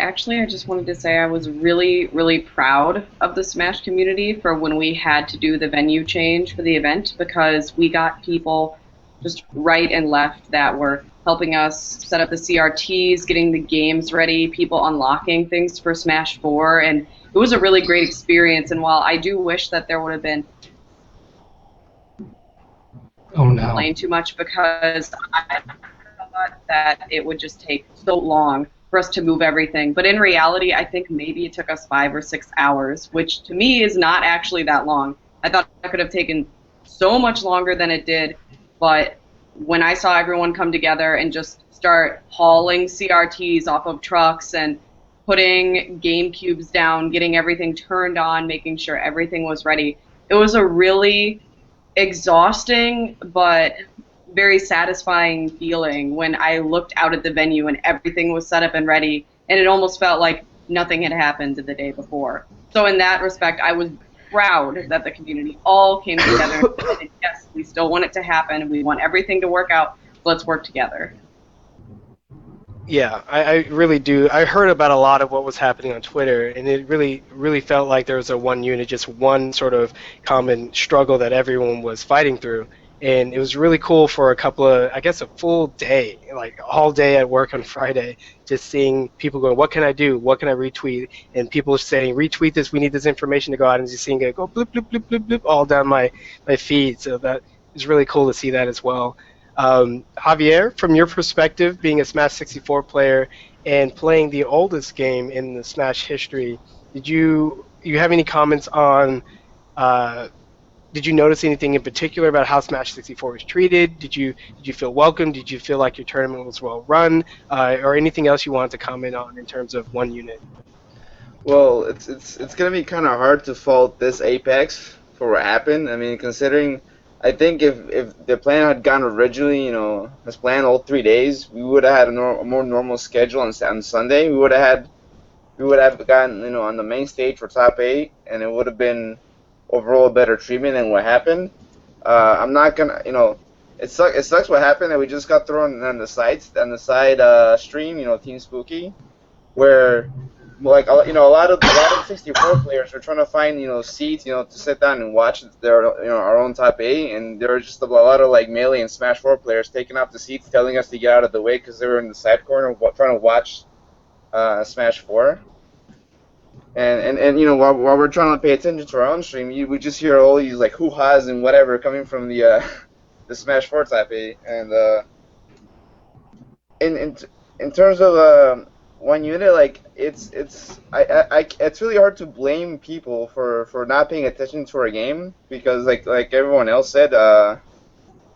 just wanted to say I was really, really proud of the Smash community for when we had to do the venue change for the event, because we got people just right and left that were helping us set up the CRTs, getting the games ready, people unlocking things for Smash 4, and it was a really great experience. And while I do wish that there would have been Oh no. complain too much, because I thought that it would just take so long for us to move everything. But in reality, I think maybe it took us 5 or 6 hours, which to me is not actually that long. I thought it could have taken so much longer than it did, but when I saw everyone come together and just start hauling CRTs off of trucks and putting game cubes down, getting everything turned on, making sure everything was ready, it was a really exhausting but very satisfying feeling when I looked out at the venue and everything was set up and ready, and it almost felt like nothing had happened the day before. So in that respect, I was proud that the community all came together and said, yes, we still want it to happen, we want everything to work out, let's work together. Yeah, I really do. I heard about a lot of what was happening on Twitter, and it really felt like there was a one unit, just one sort of common struggle that everyone was fighting through. And it was really cool for a couple of, I guess, a full day, like all day at work on Friday, just seeing people going, what can I do? What can I retweet? And people saying, retweet this, we need this information to go out, and just seeing it go bloop, bloop, bloop, bloop, bloop, all down my feed. So that is really cool to see that as well. Javier, from your perspective, being a Smash 64 player and playing the oldest game in the Smash history, did you have any comments on? Did you notice anything in particular about how Smash 64 was treated? Did you feel welcome? Did you feel like your tournament was well run, or anything else you wanted to comment on in terms of one unit? Well, it's gonna be kind of hard to fault this Apex for what happened. I mean, considering, I think if the plan had gone originally, as planned all 3 days, we would have had a more normal schedule on Sunday. We would have gotten on the main stage for top 8, and it would have been overall better treatment than what happened. I'm not gonna, it sucks what happened, that we just got thrown on the side stream, Team Spooky, where like a lot of 64 players were trying to find seats to sit down and watch their our own top 8, and there were just a lot of like Melee and Smash 4 players taking up the seats, telling us to get out of the way because they were in the side corner trying to watch Smash 4. And while we're trying to pay attention to our own stream, we just hear all these like hoo-has and whatever coming from the the Smash 4 top 8. And in terms of one unit, like it's really hard to blame people for not paying attention to our game, because like everyone else said,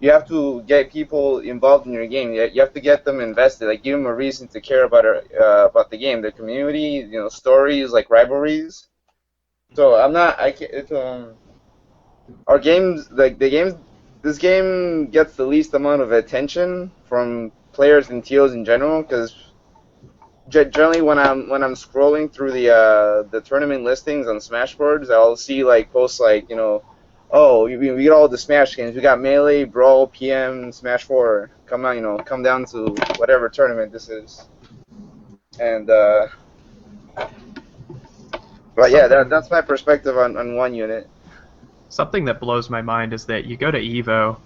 you have to get people involved in your game. You have to get them invested, like give them a reason to care about the game, the community, stories like rivalries. So I'm not. I can't. Our games, like this game gets the least amount of attention from players and TOs in general, because generally when I'm scrolling through the tournament listings on Smashboards, I'll see like posts like oh, we got all the Smash games. We got Melee, Brawl, PM, Smash 4. Come on, come down to whatever tournament this is. And but yeah, that's my perspective on one unit. Something that blows my mind is that you go to Evo,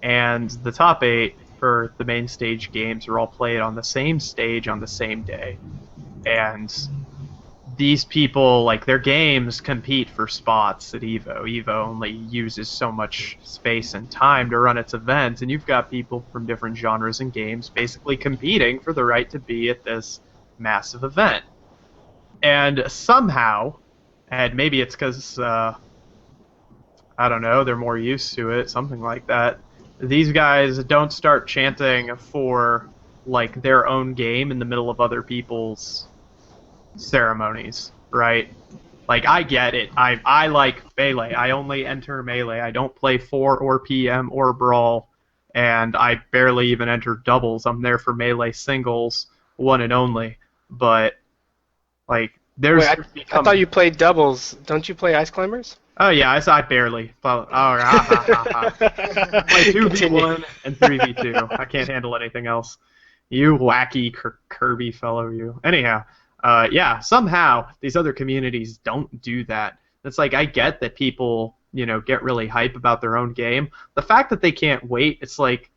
and the top 8 for the main stage games are all played on the same stage on the same day. And these people, like, their games compete for spots at EVO. EVO only uses so much space and time to run its events, and you've got people from different genres and games basically competing for the right to be at this massive event. And somehow, and maybe it's because, I don't know, they're more used to it, something like that, these guys don't start chanting for, like, their own game in the middle of other people's ceremonies, right? Like, I get it. I like Melee. I only enter Melee. I don't play 4 or PM or Brawl, and I barely even enter doubles. I'm there for Melee singles, one and only. But, like, there's... Wait, I thought you played doubles. Don't you play Ice Climbers? Oh, yeah, I barely. I play 2v1 and 3v2. I can't handle anything else. You wacky Kirby fellow, you. Anyhow, yeah, somehow these other communities don't do that. It's like, I get that people, get really hype about their own game. The fact that they can't wait, it's like,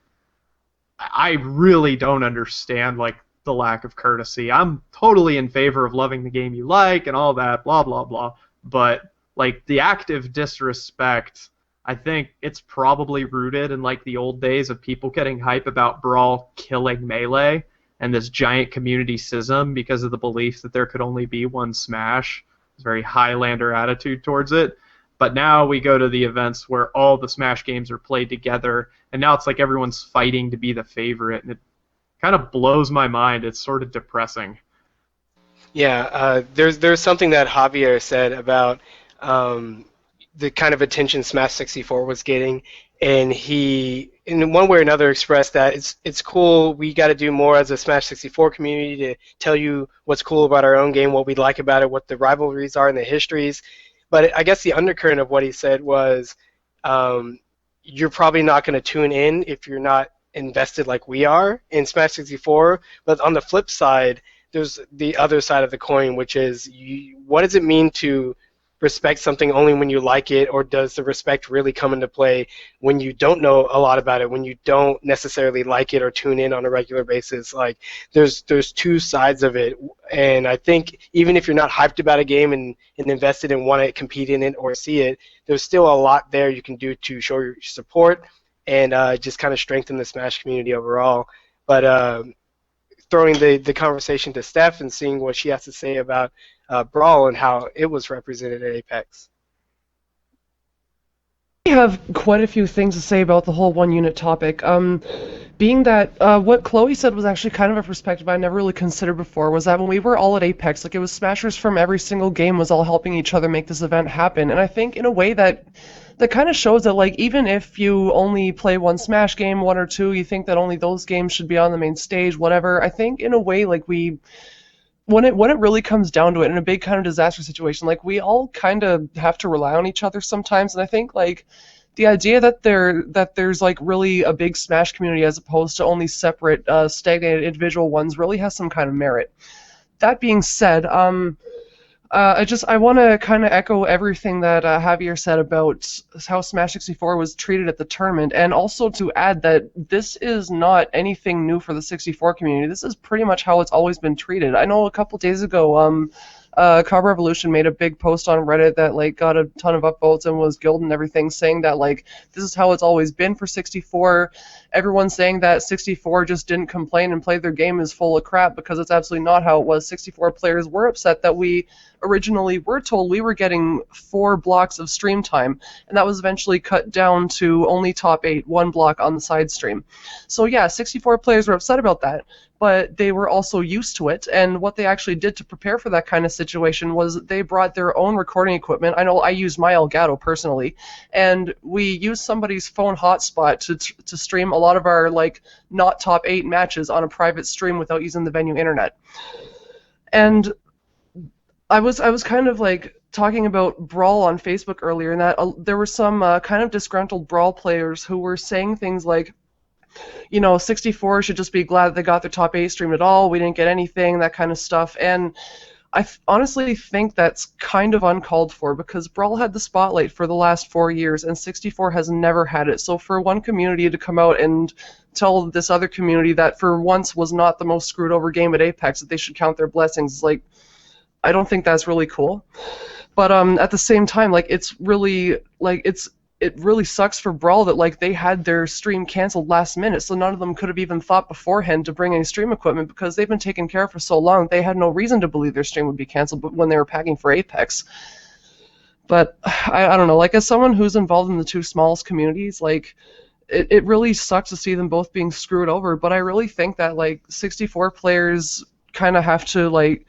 I really don't understand, like, the lack of courtesy. I'm totally in favor of loving the game you like and all that, blah, blah, blah. But, like, the active disrespect, I think it's probably rooted in, like, the old days of people getting hype about Brawl killing Melee and this giant community schism because of the belief that there could only be one Smash. It's a very Highlander attitude towards it. But now we go to the events where all the Smash games are played together, and now it's like everyone's fighting to be the favorite, and it kind of blows my mind. It's sort of depressing. Yeah, there's something that Javier said about the kind of attention Smash 64 was getting, and he, in one way or another, expressed that it's cool. We got to do more as a Smash 64 community to tell you what's cool about our own game, what we like about it, what the rivalries are and the histories. But I guess the undercurrent of what he said was, you're probably not going to tune in if you're not invested like we are in Smash 64. But on the flip side, there's the other side of the coin, which is, what does it mean to respect something only when you like it, or does the respect really come into play when you don't know a lot about it, when you don't necessarily like it or tune in on a regular basis? Like, there's two sides of it, and I think even if you're not hyped about a game and invested and want to compete in it or see it, there's still a lot there you can do to show your support and just kind of strengthen the Smash community overall. But throwing the conversation to Steph and seeing what she has to say about Brawl and how it was represented at Apex. I have quite a few things to say about the whole one unit topic. Being that what Chloe said was actually kind of a perspective I never really considered before, was that when we were all at Apex, like, it was Smashers from every single game was all helping each other make this event happen. And I think in a way that kind of shows that, like, even if you only play one Smash game, one or two, you think that only those games should be on the main stage, whatever. I think in a way, like, when it really comes down to it, in a big kind of disaster situation, like, we all kind of have to rely on each other sometimes. And I think, like, the idea that there's like really a big Smash community as opposed to only separate stagnated individual ones really has some kind of merit. That being said, I want to kind of echo everything that Javier said about how Smash 64 was treated at the tournament, and also to add that this is not anything new for the 64 community. This is pretty much how it's always been treated. I know a couple days ago, Cobb Revolution made a big post on Reddit that, like, got a ton of upvotes and was guild and everything, saying that, like, this is how it's always been for 64. Everyone's saying that 64 just didn't complain and play their game is full of crap, because it's absolutely not how it was. 64 players were upset that we originally were told we were getting 4 blocks of stream time, and that was eventually cut down to only top 8, 1 block on the side stream. So yeah, 64 players were upset about that, but they were also used to it, and what they actually did to prepare for that kind of situation was they brought their own recording equipment. I know I used my Elgato personally, and we used somebody's phone hotspot to stream a lot of our, like, not top 8 matches on a private stream without using the venue internet. And I was kind of, like, talking about Brawl on Facebook earlier, and that there were some kind of disgruntled Brawl players who were saying things like, 64 should just be glad that they got their top 8 streamed at all. We didn't get anything, that kind of stuff. And honestly think that's kind of uncalled for because Brawl had the spotlight for the last 4 years and 64 has never had it. So for one community to come out and tell this other community that for once was not the most screwed over game at Apex, that they should count their blessings, like, I don't think that's really cool. But at the same time, like, it's really like it really sucks for Brawl that like they had their stream canceled last minute, so none of them could have even thought beforehand to bring any stream equipment because they've been taken care of for so long. They had no reason to believe their stream would be canceled, but when they were packing for Apex. But I don't know, like as someone who's involved in the two smallest communities, like it really sucks to see them both being screwed over. But I really think that like 64 players kind of have to like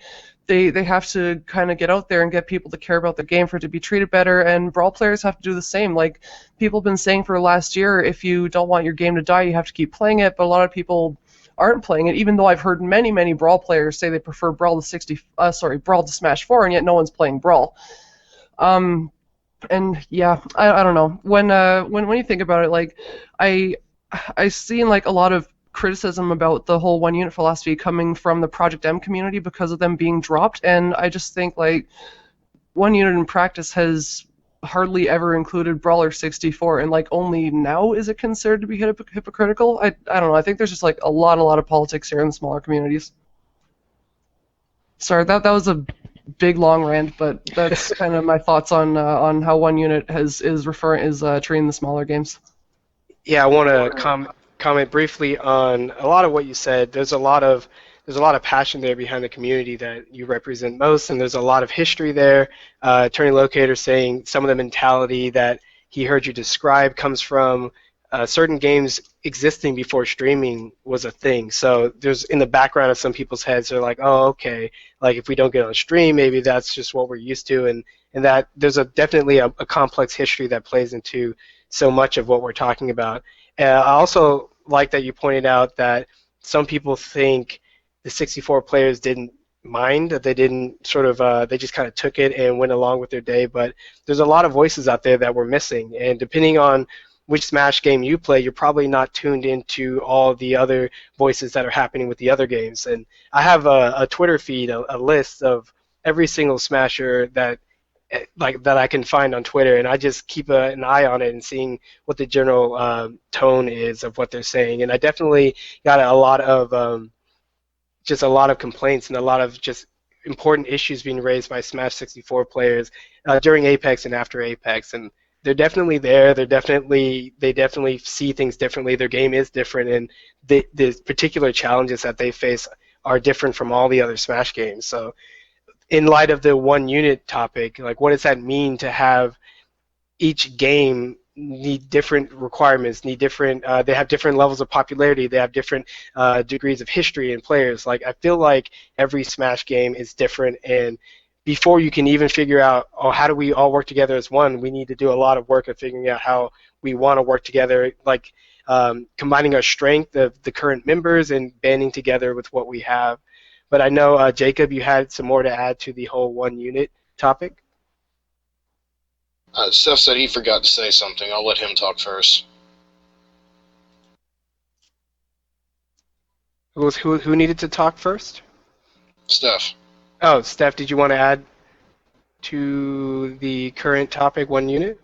they have to kind of get out there and get people to care about the game for it to be treated better, and Brawl players have to do the same. Like, people have been saying for the last year, if you don't want your game to die, you have to keep playing it, but a lot of people aren't playing it, even though I've heard many Brawl players say they prefer Brawl to Brawl to Smash 4, and yet no one's playing Brawl. And yeah, I don't know. When you think about it, like, I've seen like a lot of criticism about the whole one unit philosophy coming from the Project M community because of them being dropped, and I just think like one unit in practice has hardly ever included Brawler 64, and like only now is it considered to be hypocritical. I don't know. I think there's just like a lot of politics here in the smaller communities. Sorry, that was a big long rant, but that's kind of my thoughts on how one unit is treating the smaller games. Yeah, I want to comment briefly on a lot of what you said. There's a lot of passion there behind the community that you represent most, and there's a lot of history there. Attorney Locator saying some of the mentality that he heard you describe comes from certain games existing before streaming was a thing. So there's in the background of some people's heads, they're like, oh, okay, like if we don't get on stream, maybe that's just what we're used to, and that there's definitely a complex history that plays into so much of what we're talking about. I also like that you pointed out that some people think the 64 players didn't mind, that they didn't sort of, they just kind of took it and went along with their day, but there's a lot of voices out there that we're missing, and depending on which Smash game you play, you're probably not tuned into all the other voices that are happening with the other games. And I have a Twitter feed, a list of every single Smasher that I can find on Twitter, and I just keep an eye on it and seeing what the general tone is of what they're saying. And I definitely got a lot of complaints and a lot of just important issues being raised by Smash 64 players during Apex and after Apex, and they're definitely there. They definitely see things differently. Their game is different, and the particular challenges that they face are different from all the other Smash games. So, in light of the one unit topic, like, what does that mean to have each game need different requirements, they have different levels of popularity, they have different degrees of history and players. Like, I feel like every Smash game is different, and before you can even figure out, oh, how do we all work together as one, we need to do a lot of work of figuring out how we want to work together, like combining our strength of the current members and banding together with what we have. But I know, Jacob, you had some more to add to the whole one unit topic. Steph said he forgot to say something. I'll let him talk first. Who needed to talk first? Steph. Oh, Steph, did you want to add to the current topic, one unit?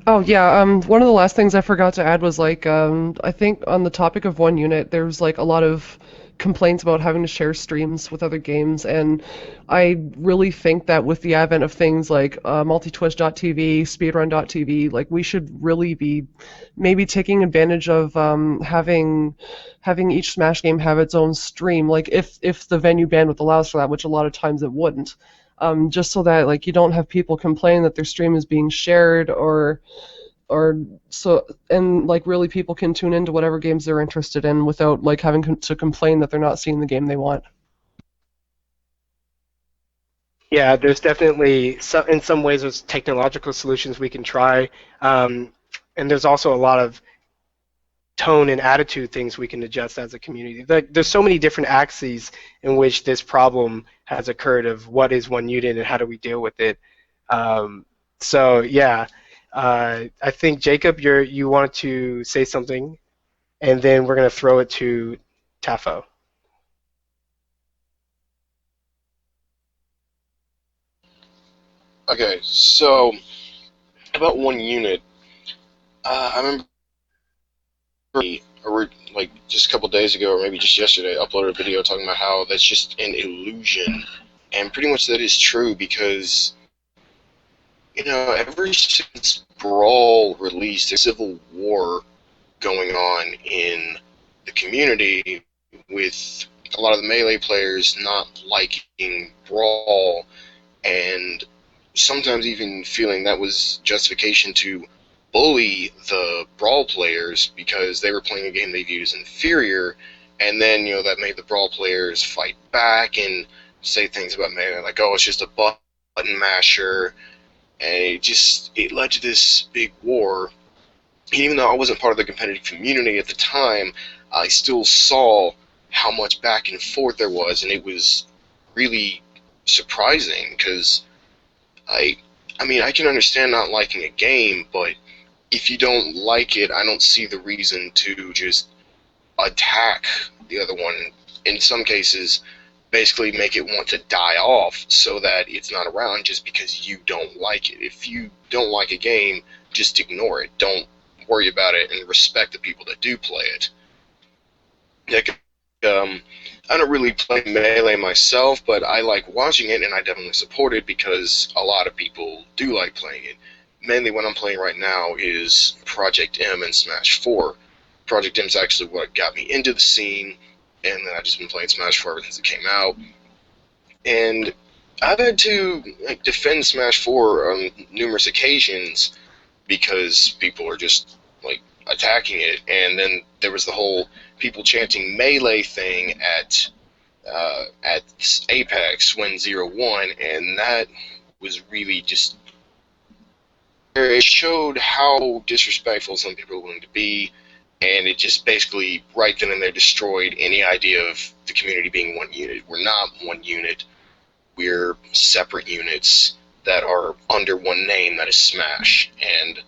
Oh yeah, one of the last things I forgot to add was like I think on the topic of one unit, there's like a lot of complaints about having to share streams with other games, and I really think that with the advent of things like multitwitch.tv, speedrun.tv, like we should really be maybe taking advantage of having each Smash game have its own stream, like if the venue bandwidth allows for that, which a lot of times it wouldn't. Just so that like you don't have people complaining that their stream is being shared or so, and like really people can tune into whatever games they're interested in without like having to complain that they're not seeing the game they want. Yeah, there's definitely in some ways there's technological solutions we can try, and there's also a lot of tone and attitude things we can adjust as a community. There's so many different axes in which this problem has occurred of what is one unit and how do we deal with it. So yeah, I think Jacob, you wanted to say something, and then we're going to throw it to Tafo. Okay, so about one unit. I remember like just a couple days ago, or maybe just yesterday, I uploaded a video talking about how that's just an illusion, and pretty much that is true because ever since Brawl released, there's civil war going on in the community with a lot of the Melee players not liking Brawl and sometimes even feeling that was justification to bully the Brawl players because they were playing a game they viewed as inferior, and then that made the Brawl players fight back and say things about Melee like, oh, it's just a button masher, and it led to this big war. And even though I wasn't part of the competitive community at the time, I still saw how much back and forth there was, and it was really surprising because I mean, I can understand not liking a game, but if you don't like it, I don't see the reason to just attack the other one. In some cases, basically make it want to die off so that it's not around just because you don't like it. If you don't like a game, just ignore it. Don't worry about it and respect the people that do play it. I don't really play Melee myself, but I like watching it, and I definitely support it because a lot of people do like playing it. Mainly what I'm playing right now is Project M and Smash 4. Project M is actually what got me into the scene, and then I've just been playing Smash 4 ever since it came out. And I've had to defend Smash 4 on numerous occasions because people are just attacking it, and then there was the whole people chanting Melee thing at Apex when 0-1, and that was really just, it showed how disrespectful some people are willing to be, and it just basically right then and there destroyed any idea of the community being one unit. We're not one unit. We're separate units that are under one name, that is Smash, and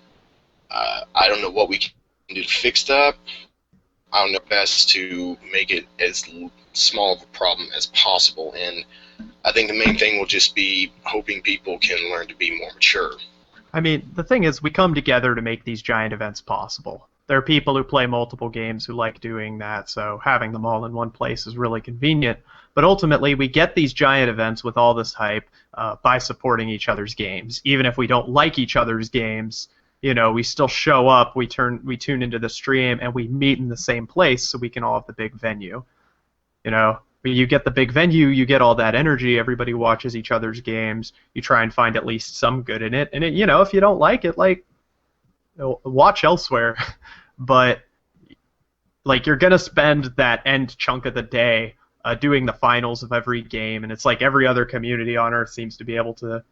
I don't know what we can do to fix that. I don't know best to make it as small of a problem as possible, and I think the main thing will just be hoping people can learn to be more mature. I mean, the thing is, we come together to make these giant events possible. There are people who play multiple games who like doing that, so having them all in one place is really convenient. But ultimately, we get these giant events with all this hype by supporting each other's games. Even if we don't like each other's games, we still show up, we tune into the stream, and we meet in the same place so we can all have the big venue. You get the big venue, you get all that energy, everybody watches each other's games, you try and find at least some good in it, and if you don't like it, watch elsewhere. But you're gonna spend that end chunk of the day doing the finals of every game, and it's like every other community on Earth seems to be able to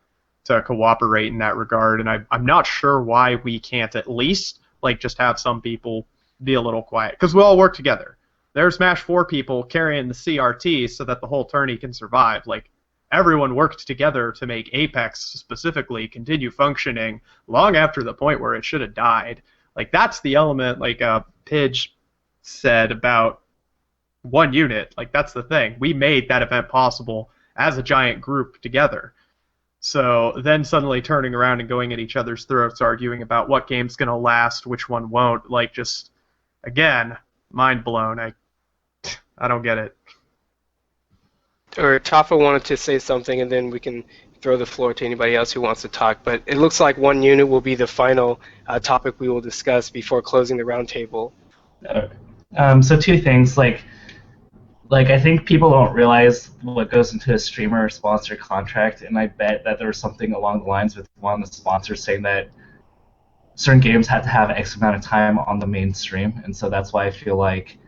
cooperate in that regard, and I'm not sure why we can't at least just have some people be a little quiet, because we all work together. There's Smash 4 people carrying the CRT so that the whole tourney can survive. Everyone worked together to make Apex specifically continue functioning long after the point where it should have died. That's the element, Pidge said about one unit. That's the thing. We made that event possible as a giant group together. So then suddenly turning around and going at each other's throats, arguing about what game's going to last, which one won't, just, again, mind blown. I don't get it. Or Tafa wanted to say something, and then we can throw the floor to anybody else who wants to talk. But it looks like one unit will be the final topic we will discuss before closing the roundtable. So two things. I think people don't realize what goes into a streamer sponsor contract, and I bet that there was something along the lines with one of the sponsors saying that certain games had to have X amount of time on the main stream, and so that's why I feel like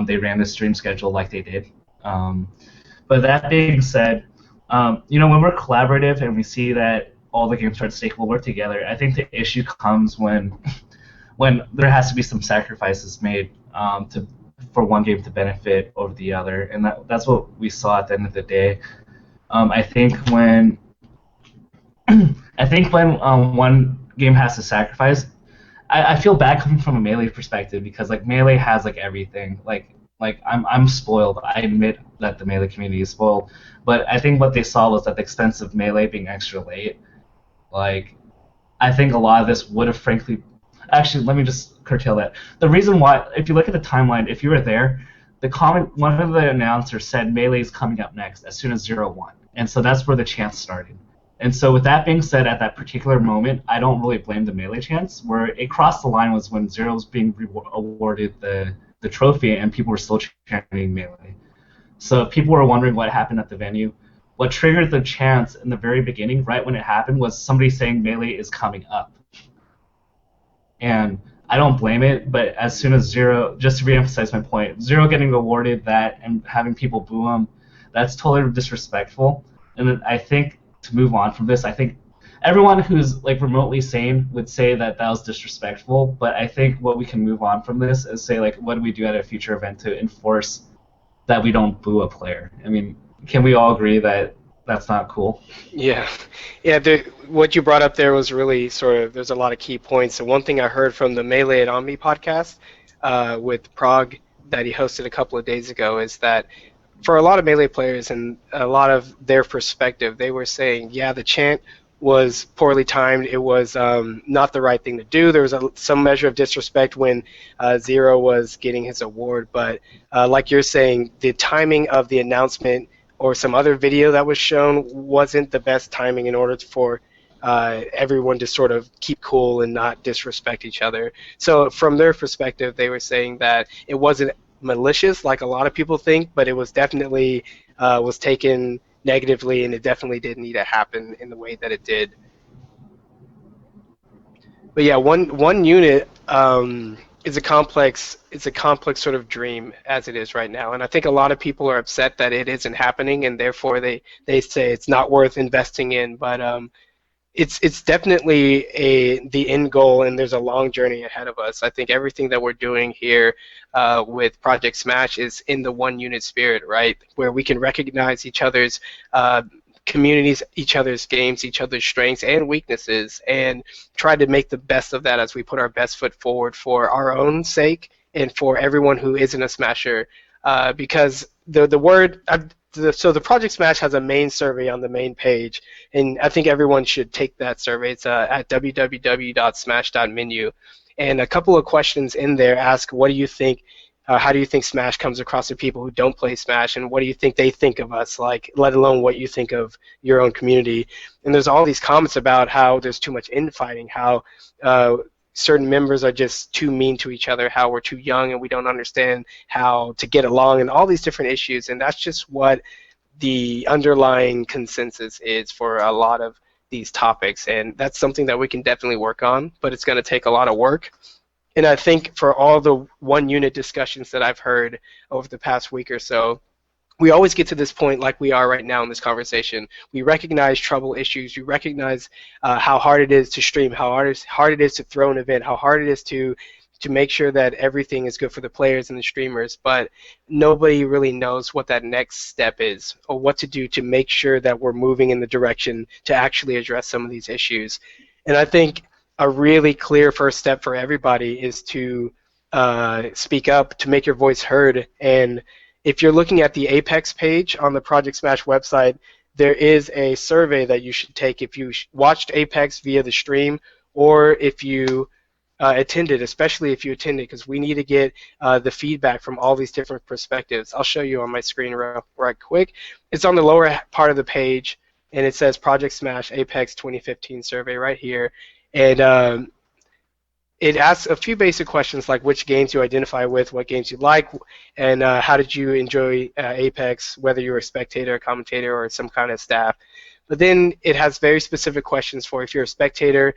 they ran the stream schedule like they did. But that being said, when we're collaborative and we see that all the games are at stake, we'll work together. I think the issue comes when there has to be some sacrifices made for one game to benefit over the other, and that's what we saw at the end of the day. I think when one game has to sacrifice, I feel bad coming from a Melee perspective because Melee has everything. I'm spoiled. I admit that the Melee community is spoiled, but I think what they saw was at the expense of Melee being extra late. Like, I think a lot of this would have frankly. Actually, let me just curtail that. The reason why, if you look at the timeline, if you were there, one of the announcers said Melee is coming up next as soon as 0-1. And so that's where the chance started. And so with that being said, at that particular moment, I don't really blame the Melee chance. Where it crossed the line was when Zero was being awarded the trophy and people were still chanting Melee. So if people were wondering what happened at the venue, what triggered the chance in the very beginning, right when it happened, was somebody saying Melee is coming up. And I don't blame it, but as soon as Zero, just to reemphasize my point, Zero getting awarded that and having people boo him, that's totally disrespectful. And I think to move on from this, I think everyone who's like remotely sane would say that that was disrespectful, but I think what we can move on from this is say, like, what do we do at a future event to enforce that we don't boo a player? I mean, can we all agree that that's not cool? Yeah, yeah. What you brought up there was really sort of. There's a lot of key points. And one thing I heard from the Melee at On Me podcast with Prague that he hosted a couple of days ago is that for a lot of Melee players and a lot of their perspective, they were saying, yeah, the chant was poorly timed. It was not the right thing to do. There was some measure of disrespect when Zero was getting his award. But like you're saying, the timing of the announcement or some other video that was shown wasn't the best timing in order for everyone to sort of keep cool and not disrespect each other. So from their perspective, they were saying that it wasn't malicious like a lot of people think, but it was definitely was taken negatively, and it definitely didn't need to happen in the way that it did. But yeah, one unit is a complex. It's a complex sort of dream as it is right now, and I think a lot of people are upset that it isn't happening, and therefore they say it's not worth investing in. But it's definitely the end goal, and there's a long journey ahead of us. I think everything that we're doing here with Project Smash is in the one unit spirit, right? Where we can recognize each other's communities, each other's games, each other's strengths and weaknesses, and try to make the best of that as we put our best foot forward for our own sake and for everyone who isn't a Smasher. Because the word. So the Project Smash has a main survey on the main page, and I think everyone should take that survey. It's at www.smash.menu, and a couple of questions in there ask, what do you think, how do you think Smash comes across to people who don't play Smash, and what do you think they think of us, like, let alone what you think of your own community. And there's all these comments about how there's too much infighting, how certain members are just too mean to each other, how we're too young and we don't understand how to get along, and all these different issues. And that's just what the underlying consensus is for a lot of these topics. And that's something that we can definitely work on, but it's going to take a lot of work. And I think for all the one unit discussions that I've heard over the past week or so, we always get to this point like we are right now in this conversation. We recognize trouble issues. We recognize how hard it is to stream, how hard it is to throw an event, how hard it is to make sure that everything is good for the players and the streamers. But nobody really knows what that next step is or what to do to make sure that we're moving in the direction to actually address some of these issues. And I think a really clear first step for everybody is to speak up, to make your voice heard. And if you're looking at the Apex page on the Project Smash website, there is a survey that you should take if you watched Apex via the stream or if you attended, especially if you attended, because we need to get the feedback from all these different perspectives. I'll show you on my screen right quick. It's on the lower part of the page, and it says Project Smash Apex 2015 survey right here. And it asks a few basic questions like which games you identify with, what games you like, and how did you enjoy Apex, whether you were a spectator, a commentator, or some kind of staff. But then it has very specific questions for if you're a spectator,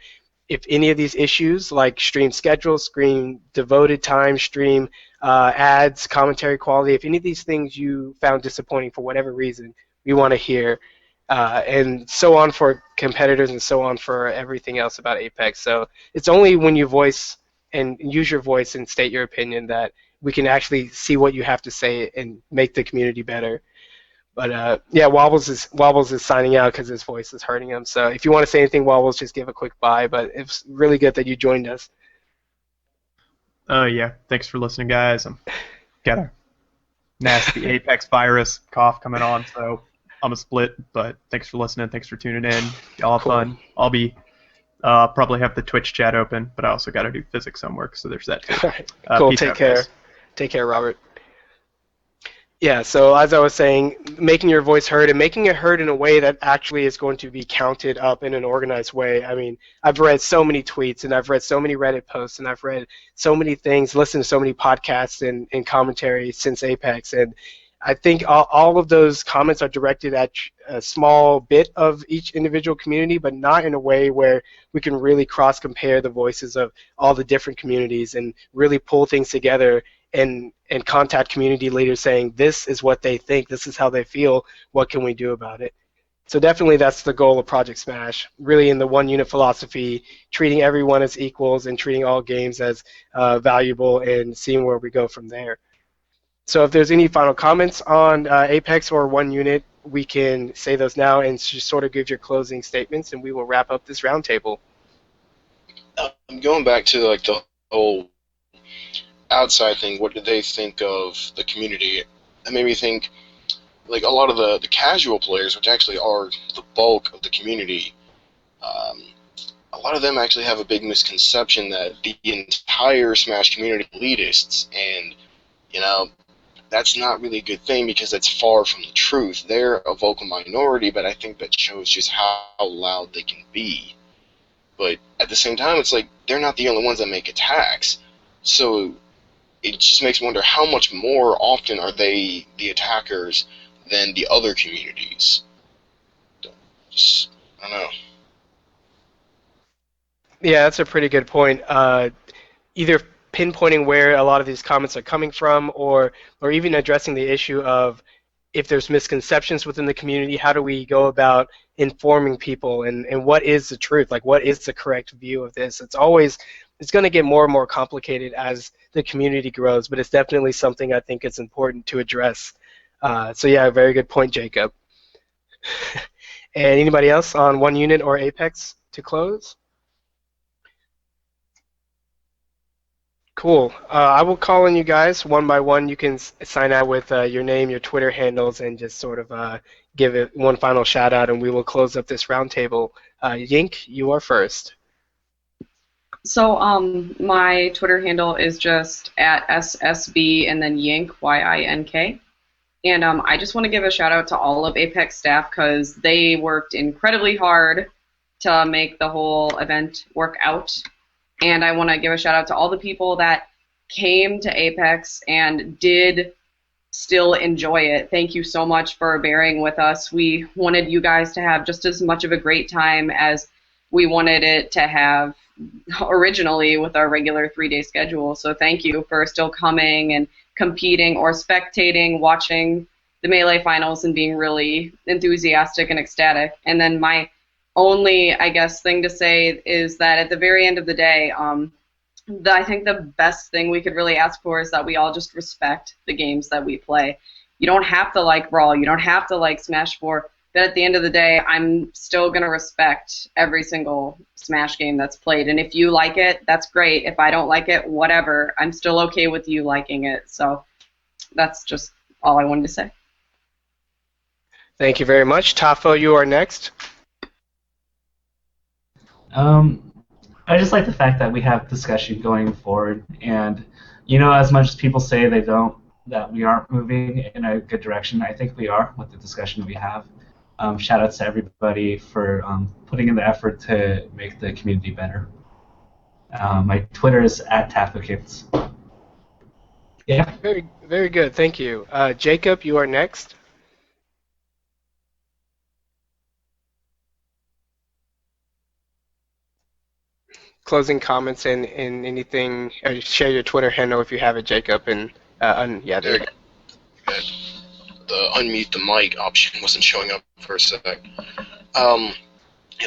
if any of these issues like stream schedule, stream devoted time, stream ads, commentary quality, if any of these things you found disappointing for whatever reason, we want to hear. And so on for competitors and so on for everything else about Apex. So it's only when you voice and use your voice and state your opinion that we can actually see what you have to say and make the community better. But yeah, Wobbles is signing out because his voice is hurting him. So if you want to say anything, Wobbles, just give a quick bye. But it's really good that you joined us. Yeah, thanks for listening, guys. Got a nasty Apex virus cough coming on, so I'm a split, but thanks for listening. Thanks for tuning in. Y'all have Cool. fun. I'll be probably have the Twitch chat open, but I also got to do physics homework, so there's that too. All right. Cool. Peace Take out, care. guys. Take care, Robert. Yeah, so as I was saying, making your voice heard and making it heard in a way that actually is going to be counted up in an organized way. I mean, I've read so many tweets and I've read so many Reddit posts and I've read so many things, listened to so many podcasts and commentary since Apex. And I think all of those comments are directed at a small bit of each individual community, but not in a way where we can really cross-compare the voices of all the different communities and really pull things together and contact community leaders saying this is what they think, this is how they feel, what can we do about it? So definitely that's the goal of Project Smash, really in the one unit philosophy, treating everyone as equals and treating all games as valuable and seeing where we go from there. So if there's any final comments on Apex or one unit, we can say those now and just sort of give your closing statements and we will wrap up this roundtable. Going back to like the whole outside thing, what did they think of the community? It made me think, like, a lot of the casual players, which actually are the bulk of the community, a lot of them actually have a big misconception that the entire Smash community are elitists, and, you know, that's not really a good thing because that's far from the truth. They're a vocal minority, but I think that shows just how loud they can be. But at the same time, it's like, they're not the only ones that make attacks. So it just makes me wonder how much more often are they the attackers than the other communities. Just, I don't know. Yeah, that's a pretty good point. Either pinpointing where a lot of these comments are coming from or even addressing the issue of if there's misconceptions within the community, how do we go about informing people and what is the truth? Like, what is the correct view of this? It's going to get more and more complicated as the community grows, but it's definitely something I think it's important to address. So yeah, very good point, Jacob. And anybody else on one unit or Apex to close? Cool. I will call on you guys one by one. You can sign out with your name, your Twitter handles, and just sort of give it one final shout out, and we will close up this roundtable. Yink, you are first. So my Twitter handle is just at SSB and then Yink, Y-I-N-K. And I just want to give a shout out to all of Apex staff because they worked incredibly hard to make the whole event work out. And I want to give a shout out to all the people that came to Apex and did still enjoy it. Thank you so much for bearing with us. We wanted you guys to have just as much of a great time as we wanted it to have originally with our regular 3-day schedule. So thank you for still coming and competing or spectating, watching the Melee finals and being really enthusiastic and ecstatic. And then my only, I guess, thing to say is that at the very end of the day, I think the best thing we could really ask for is that we all just respect the games that we play. You don't have to like Brawl, you don't have to like Smash 4, but at the end of the day, I'm still going to respect every single Smash game that's played. And if you like it, that's great. If I don't like it, whatever. I'm still okay with you liking it. So that's just all I wanted to say. Thank you very much. Tafo, you are next. I just like the fact that we have discussion going forward, and as much as people say that we aren't moving in a good direction, I think we are with the discussion we have. Shout out to everybody for putting in the effort to make the community better. My Twitter is @TafoKids. Yeah. Very, very good. Thank you. Jacob, you are next. Closing comments and anything, or share your Twitter handle if you have it, Jacob. And yeah, there you go. Good. The unmute the mic option wasn't showing up for a sec. And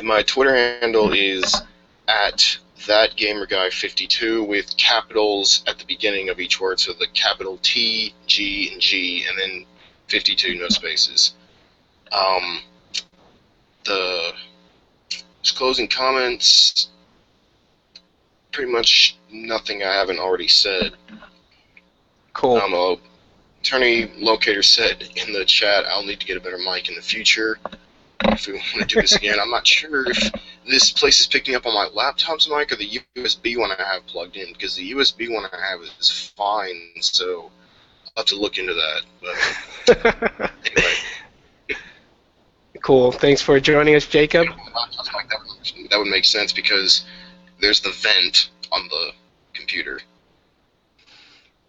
my Twitter handle is @ThatGamerGuy52 with capitals at the beginning of each word, so the capital T, G, and G, and then 52, no spaces. The closing comments, pretty much nothing I haven't already said. Cool. Attorney Locator said in the chat, I'll need to get a better mic in the future if we want to do this again. I'm not sure if this place is picking up on my laptop's mic or the USB one I have plugged in, because the USB one I have is fine, so I'll have to look into that. But anyway. Cool. Thanks for joining us, Jacob. That would make sense because there's the vent on the computer.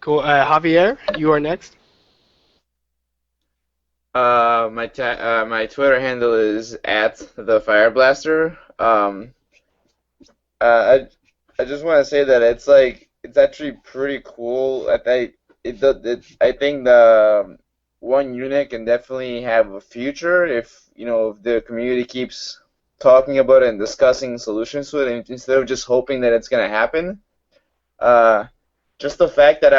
Cool. Javier, you are next. My Twitter handle is @thefireblaster. I just want to say that it's actually pretty cool. I think the one unit can definitely have a future if if the community keeps talking about it and discussing solutions to it instead of just hoping that it's gonna happen. Just the fact that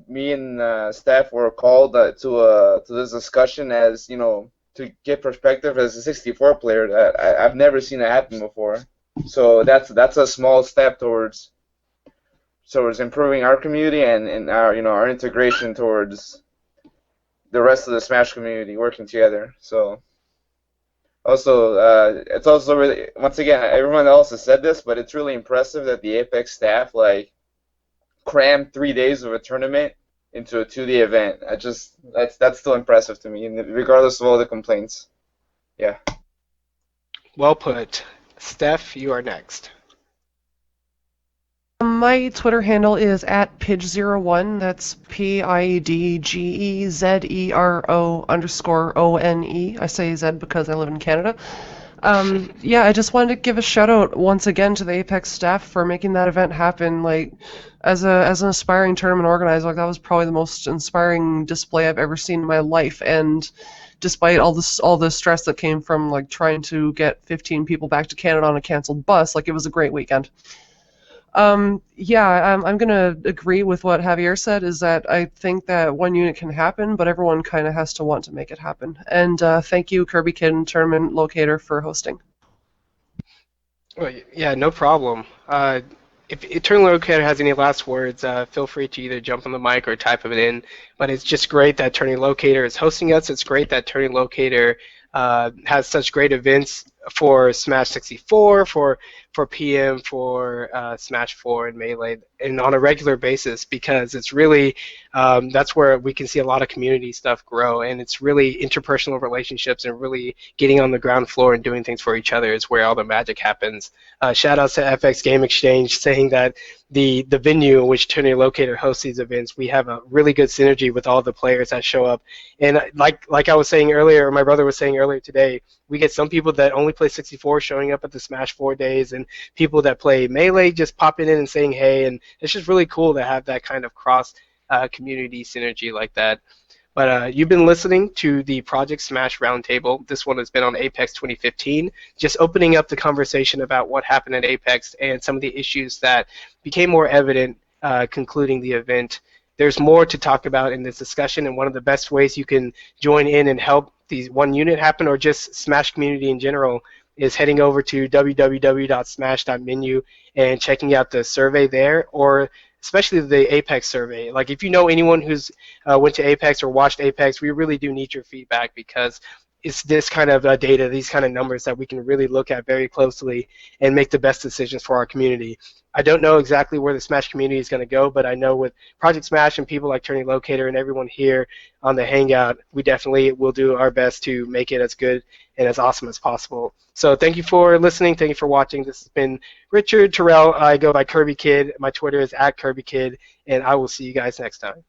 me and staff were called to this discussion as to get perspective as a 64 player that I've never seen it happen before. So that's a small step towards improving our community and our integration towards the rest of the Smash community working together. So also it's also really, once again, everyone else has said this, but it's really impressive that the Apex staff crammed 3 days of a tournament into a 2-day event. That's still impressive to me, regardless of all the complaints. Yeah. Well put. Steph, you are next. My Twitter handle is @pidgezero1. That's PIDGEZERO_ONE. I say Z because I live in Canada. Yeah, I just wanted to give a shout out once again to the Apex staff for making that event happen. As an aspiring tournament organizer, that was probably the most inspiring display I've ever seen in my life. And despite all the stress that came from trying to get 15 people back to Canada on a canceled bus, it was a great weekend. Yeah, I'm gonna agree with what Javier said, is that I think that one unit can happen, but everyone kind of has to want to make it happen. And thank you, Kirby Kid and Tournament Locator, for hosting. Well, yeah, no problem. If Eternal Locator has any last words, feel free to either jump on the mic or type them in. But it's just great that Turning Locator is hosting us. It's great that Turning Locator has such great events for Smash 64, for PM, for Smash 4 and Melee, and on a regular basis, because it's really that's where we can see a lot of community stuff grow, and it's really interpersonal relationships and really getting on the ground floor and doing things for each other is where all the magic happens. Shout out to FX Game Exchange saying that the venue in which Turning Locator hosts these events, we have a really good synergy with all the players that show up. And like I was saying earlier, my brother was saying earlier today, we get some people that only play 64 showing up at the Smash 4 days, and people that play Melee just popping in and saying hey, and it's just really cool to have that kind of cross community synergy like that. But you've been listening to the Project Smash Roundtable. This one has been on Apex 2015, just opening up the conversation about what happened at Apex and some of the issues that became more evident concluding the event. There's more to talk about in this discussion, and one of the best ways you can join in and help these one unit happen, or just Smash community in general, is heading over to www.smash.menu and checking out the survey there, or especially the Apex survey. If you know anyone who's went to Apex or watched Apex, we really do need your feedback, because it's this kind of data, these kind of numbers that we can really look at very closely and make the best decisions for our community. I don't know exactly where the Smash community is going to go, but I know with Project Smash and people like Turning Locator and everyone here on the Hangout, we definitely will do our best to make it as good and as awesome as possible. So thank you for listening. Thank you for watching. This has been Richard Terrell. I go by Kirby Kid. My Twitter is @KirbyKid, and I will see you guys next time.